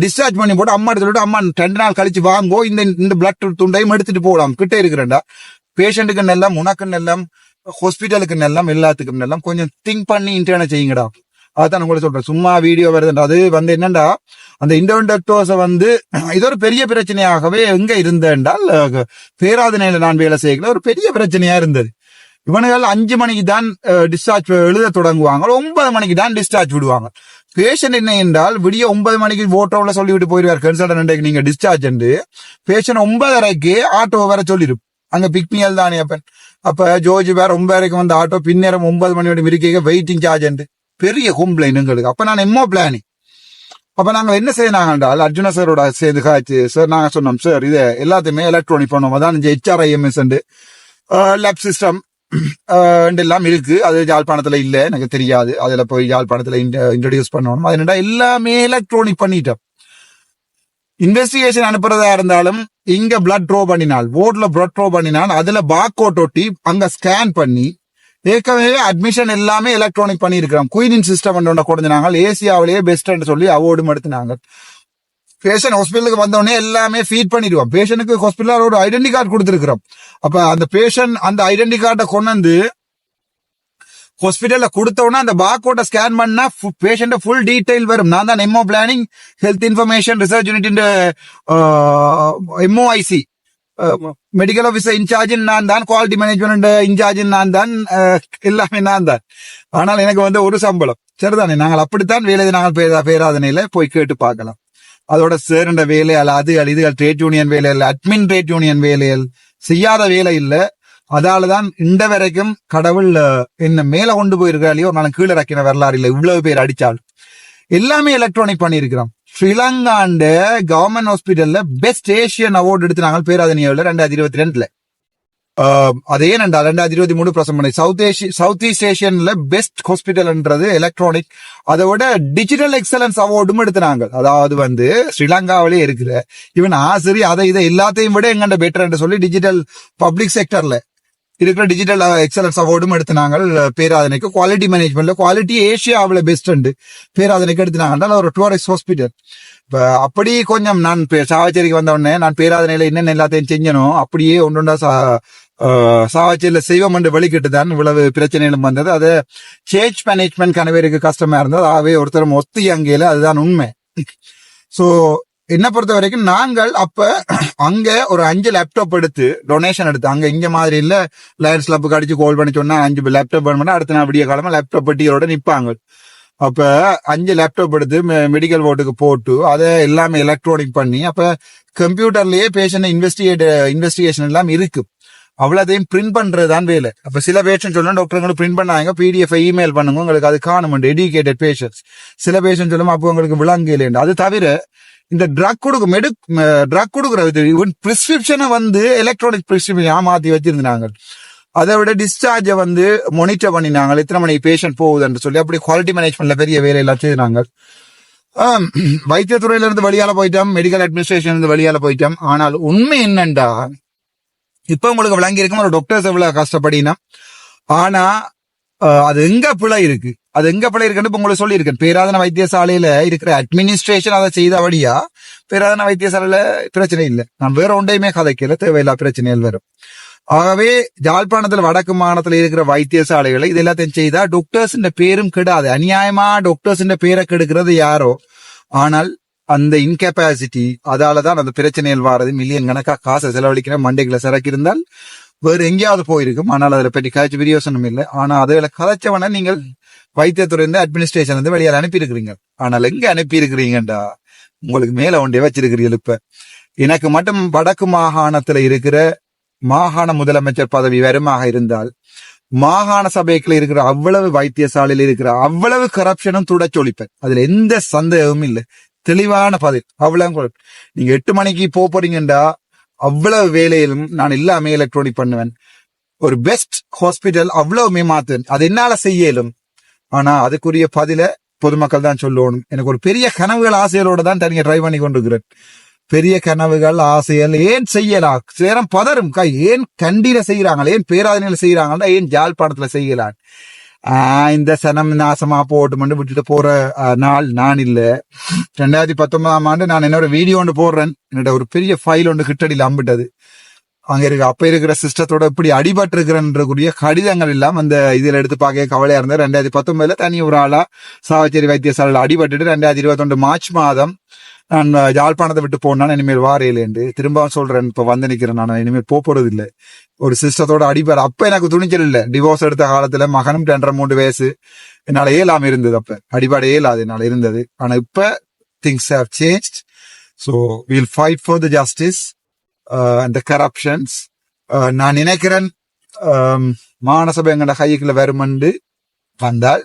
டிஸ்சார்ஜ் பண்ணி போட்டு அம்மா சொல்லிட்டு அம்மா 2 நாள் கழிச்சு வாங்கோ, இந்த பிளட் துண்டையும் எடுத்துட்டு போகலாம், கிட்ட இருக்கிறேன்டா. பேஷண்ட்டுக்கு நெல்லாம், உனக்கு நெல்லாம், ஹாஸ்பிட்டலுக்கு நெல்லாம், எல்லாத்துக்கும் நெல்லாம் கொஞ்சம் திங்க் பண்ணி இன்டர்ன செய்யுங்கடா. அதான் உங்களுக்கு சொல்றேன், சும்மா வீடியோ வருதுன்ற அது வந்து என்னண்டா, அந்த இன்டர்டோஸ வந்து இது ஒரு பெரிய பிரச்சனையாகவே எங்க இருந்தேன்டால் பேராதனையில நான் வேலை செய்யல, ஒரு பெரிய பிரச்சனையா இருந்தது. இவனுகள் 5 மணிக்கு தான் டிஸ்சார்ஜ் எழுத தொடங்குவாங்க, 9 மணிக்கு தான் டிஸ்சார்ஜ் விடுவாங்க. பேஷண்ட் என்ன என்றால் விடிய 9 மணிக்கு ஓட்டோவில் சொல்லிவிட்டு போயிடுவார் கன்சல்டன்ட், நீங்க டிஸ்சார்ஜ். பேஷண்ட் 9:30 ஆட்டோ வர சொல்லிடும், அங்க பிக்மியல் தானே அப்ப ஜோர்ஜ் வேற 9:30 வந்து ஆட்டோ, பின்னேரம் 9 மணியோட மிருக்க வெயிட்டிங் சார்ஜ் பெரிய கம்ப்ளைண்ட் எங்களுக்கு. அப்ப நான் எம்மோ பிளானிங். அப்ப நாங்க என்ன செய்யறாங்க என்றால் அர்ஜுனா சாரோட சேர்ந்து காய்ச்சி சார் நாங்க சொன்னோம், சார் இது எல்லாத்தையுமே எலக்ட்ரானிக் பண்ணோம், அதான் HRIMS லேப் சிஸ்டம் எல்லாம் இருக்கு, அது யாழ்ப்பாணத்துல இல்ல, எனக்கு தெரியாது, அதுல போய் யாழ்ப்பாணத்துல இன்ட்ரடியூஸ் பண்ணணும். அது என்னடா எல்லாமே எலக்ட்ரானிக் பண்ணிட்டோம். இன்வெஸ்டிகேஷன் அனுப்புறதா இருந்தாலும் இங்க பிளட் ட்ரோ பண்ணினால், போர்ட்ல பிளட் ட்ரோ பண்ணினால் அதுல பார்கோட் ஒட்டி அங்க ஸ்கேன் பண்ணி, ஏற்கனவே அட்மிஷன் எல்லாமே எலக்ட்ரானிக் பண்ணி இருக்கிறோம். குயினின் சிஸ்டம் கொடுத்தாங்க, ஏசியாவிலேயே பெஸ்ட் சொல்லி அவார்டும் எடுத்துனாங்க. பேஷண்ட் ஹாஸ்பிட்டலுக்கு வந்தோடனே எல்லாமே ஃபீட் பண்ணிடுவோம். பேஷண்ட்டுக்கு ஹாஸ்பிட்டல் ஒரு ஐடென்டி கார்டு கொடுத்துருக்கிறோம். அப்ப அந்த பேஷண்ட் அந்த ஐடென்டி கார்டை கொண்டு வந்து ஹாஸ்பிட்டல்ல கொடுத்தோன்னா அந்த பார்கோட ஸ்கேன் பண்ணா பேஷண்ட் ஃபுல் டீடைல் வரும். நான் தான் MO planning health information research unit MOIC medical officer incharge நான் தான், குவாலிட்டி மேனேஜ்மெண்ட் இன்சார்ஜ் நான் தான், எல்லாமே நான் தான். ஆனால் எனக்கு வந்து ஒரு சம்பளம் சரிதானே. நாங்கள் அப்படித்தான் வேலை, நாங்கள் பேராதனையில போய் கேட்டு பார்க்கலாம். அதோட சேருண்ட வேலையால் இதுகள் ட்ரேட் யூனியன் வேலையில், அட்மின் ட்ரேட் யூனியன் வேலையில் செய்யாத வேலை இல்லை. அதாலதான் இந்த வரைக்கும் கடவுள் என்ன மேல கொண்டு போயிருக்காலையோ, நான் கீழே இறக்கின வரலாறு இல்லை. இவ்வளவு பேர் அடிச்சால் எல்லாமே எலக்ட்ரானிக் பண்ணிருக்கிறோம். ஸ்ரீலங்காண்ட கவர்மெண்ட் ஹாஸ்பிட்டல்ல பெஸ்ட் ஏசியன் அவார்டு எடுத்துனாங்க பேராதனியாவில் 2022. அது ஏனென்றால் 2023 பிரசம் சவுத் ஈஸ்ட் ஏஷியன்ல பெஸ்ட் ஹாஸ்பிட்டல்ன்றது எலக்ட்ரானிக். அதை விட டிஜிட்டல் எக்ஸலன்ஸ் அவார்டும் எடுத்துனாங்க. அதாவது வந்து ஸ்ரீலங்காவிலே இருக்கிற இவன் ஆசிரியர் அதை இதை எல்லாத்தையும் விட எங்கண்ட பெட்டர் சொல்லி டிஜிட்டல் பப்ளிக் செக்டர்ல இருக்கிற டிஜிட்டல் எக்ஸலன்ஸ் அவார்டும் எடுத்துனாங்க பேராதனைக்கு. குவாலிட்டி மேனேஜ்மெண்ட்ல குவாலிட்டி ஏசியாவில் பெஸ்ட் பேராதனைக்கு எடுத்துனாங்க. ஒரு டூரிஸ்ட் ஹாஸ்பிட்டல். இப்ப அப்படி கொஞ்சம் நான் சாவச்சேரிக்கு வந்த உடனே நான் பேராதனையில என்னென்ன எல்லாத்தையும் செஞ்சனும் அப்படியே ஒன்றுண்டா சாவச்சேரியில செய்வோம் என்று வெளிக்கிட்டு தான் இவ்வளவு பிரச்சனைகளும் வந்தது. அது சேஞ்ச் மேனேஜ்மெண்ட் கனவேருக்கு கஷ்டமா இருந்தது. ஆகவே ஒருத்தரும் ஒத்தி அங்கேயில அதுதான் உண்மை. சோ என்ன பொறுத்த வரைக்கும் நாங்கள் அப்ப அங்க ஒரு 5 லேப்டாப் எடுத்து டொனேஷன் எடுத்து, அங்க இங்க மாதிரி இல்ல லயன்ஸ் கிளப்புக்கு அடிச்சு கால் பண்ணி சொன்னா 5 லேப்டாப் பண்ணா அடுத்த நாள் விடிய காலமா லேப்டாப் பெட்டிகளோட நிப்பாங்க. அப்ப 5 லேப்டாப் எடுத்து மெடிக்கல் போர்டுக்கு போட்டு அதை எல்லாமே எலக்ட்ரானிக் பண்ணி, அப்ப கம்ப்யூட்டர்லயே பேஷண்ட் இன்வெஸ்டிகேஷன் எல்லாம் இருக்கு. அவ்வளோதையும் பிரிண்ட் பண்றதுதான் வேலை. அப்ப சில பேஷண்ட் சொல்லணும் டாக்டர்களுக்கு பிரிண்ட் பண்ணாங்க, PDF இமெயில் பண்ணுங்க உங்களுக்கு அது காணும் எடியூகேட்டட் பேஷண்ட்ஸ். சில பேஷண்ட் சொல்லுமா அப்போ உங்களுக்கு விளங்கு இல்லையா. அது தவிர இந்த ட்ரக் கொடுக்குறது இவன் பிரிஸ்கிரிப்ஷனை வந்து எலக்ட்ரானிக் பிரிஸ்கிரிப்ஷன் மாத்தி வச்சிருந்தாங்க. அதை விட டிஸ்சார்ஜை வந்து மானிட்டர் பண்ணினாங்க, எத்தனை மணிக்கு பேஷண்ட் போகுதுன்னு சொல்லி. அப்படி குவாலிட்டி மேனேஜ்மெண்ட்ல பெரிய வேலையெல்லாம் செய்தாங்க. வைத்தியத்துறையில இருந்து வெளியால போயிட்டோம், மெடிக்கல் அட்மினிஸ்ட்ரேஷன் இருந்து வெளியால போயிட்டோம். ஆனால் உண்மை என்னண்டா, இப்ப உங்களுக்கு விளங்கி இருக்கும் ஒரு டாக்டர்ஸ் எவ்வளவு கஷ்டப்படினா. ஆனா அது எங்க பிழை இருக்குன்னு இப்ப உங்களுக்கு சொல்லியிருக்கேன். பேராதன வைத்தியசாலையில இருக்கிற அட்மினிஸ்ட்ரேஷன் அதை செய்தபடியா பேராதன வைத்தியசாலையில பிரச்சனை இல்லை. நான் வேற ஒன்றையுமே கதைக்கல, தேவையில்லா பிரச்சனைகள் வரும். ஆகவே யாழ்ப்பாணத்துல வடக்கு மாநிலத்துல இருக்கிற வைத்தியசாலைகளை இது எல்லாத்தையும் செய்தா டாக்டர்ஸ் பேரும் கெடாது. அநியாயமா டாக்டர்ஸ் பேரை கெடுக்கிறது யாரோ, ஆனால் அந்த இன்கெப்பாசிட்டி அதாலதான் அந்த பிரச்சனைகள் வாரது. மில்லியன் கணக்கா காசை செலவழிக்கிற மண்டைகளை சரக்கு இருந்தால் வேறு எங்கேயாவது போயிருக்கும். ஆனால் அதில் பற்றி கதைச்சு பிரியோசனம் இல்லை. ஆனா அதுல கதைச்சவன நீங்கள் வைத்தியத்துறை இருந்து அட்மினிஸ்ட்ரேஷன் இருந்து வெளியால் அனுப்பியிருக்கிறீங்க. ஆனால் எங்க அனுப்பியிருக்கிறீங்கடா, உங்களுக்கு மேல ஒன்றே வச்சிருக்கிறீர்கள். இப்ப எனக்கு மட்டும் வடக்கு மாகாணத்துல இருக்கிற மாகாண முதலமைச்சர் பதவி வருமாக இருந்தால் மாகாண சபைக்குள்ள இருக்கிற அவ்வளவு வைத்தியசாலையில் இருக்கிற அவ்வளவு கரப்ஷனும் துடைச்சொழிப்பேன். அதுல எந்த சந்தேகமும் இல்லை. தெளிவான பதில். அவ்வளவு நீங்க 8 மணிக்கு போறீங்கடா, அவ்வளவு வேலையிலும் நான் எல்லாமே எலக்ட்ரானிக் பண்ணுவேன். ஒரு பெஸ்ட் ஹாஸ்பிட்டல் அவ்வளவுமே மாத்துவேன். அது என்னால செய்யலும். ஆனா அதுக்குரிய பதில பொதுமக்கள் தான் சொல்லணும். எனக்கு ஒரு பெரிய கனவுகள் ஆசைகளோட தான் தனியா ட்ரை பண்ணி கொண்டிருக்கிறேன். பெரிய கனவுகள் ஆசைகள் ஏன் செய்யலாம், சேரம் பதறும் கை. ஏன் கண்டியில செய்யறாங்களா, ஏன் பேராதனையில செய்யறாங்களா, ஏன் ஜாழ்ப்பாணத்துல செய்யலாம். இந்த சனம் நாசமா போட்டு விட்டுட்டு போற நாள் நான் இல்ல. 2019ஆம் ஆண்டு நான் என்னோட வீடியோ ஒன்று போடுறேன். என்னோட ஒரு பெரிய ஃபைல் ஒன்று கிட்டடியில் அம்பிட்டது. அங்க அப்ப இருக்கிற சிஸ்டத்தோட இப்படி அடிபட்டு இருக்கிறன்ற கடிதங்கள் எல்லாம் அந்த இதுல எடுத்து பார்க்க கவலையா இருந்தது. 2019 தனி ஒரு ஆளா சாவச்சேரி வைத்தியசாலையில் அடிபட்டுட்டு 2021 மார்ச் மாதம் நான் யாழ்ப்பாணத்தை விட்டு போனான். இனிமேல் வாரையிலேண்டு திரும்பவும் சொல்றேன், இப்ப வந்து நிக்கிறேன். நான் இனிமேல் போறது இல்லை. ஒரு சிஸ்டத்தோட அடிபாடு. அப்ப எனக்கு துணிச்சல் இல்லை. டிவோர்ஸ் எடுத்த காலத்துல மகனும் 2.5-3 வயசு. என்னால ஏலாம இருந்தது. அப்ப அடிபாடு ஏலாது என்னால இருந்தது. ஆனா இப்ப things have changed. So will fight for the justice and the corruptions. நான் நினைக்கிறேன் மாநசபை எங்கட கைக்குள்ள வருமென்று வந்தால்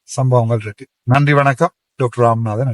சம்பவங்கள் இருக்கு. நன்றி, வணக்கம். டாக்டர் ராமநாதன்.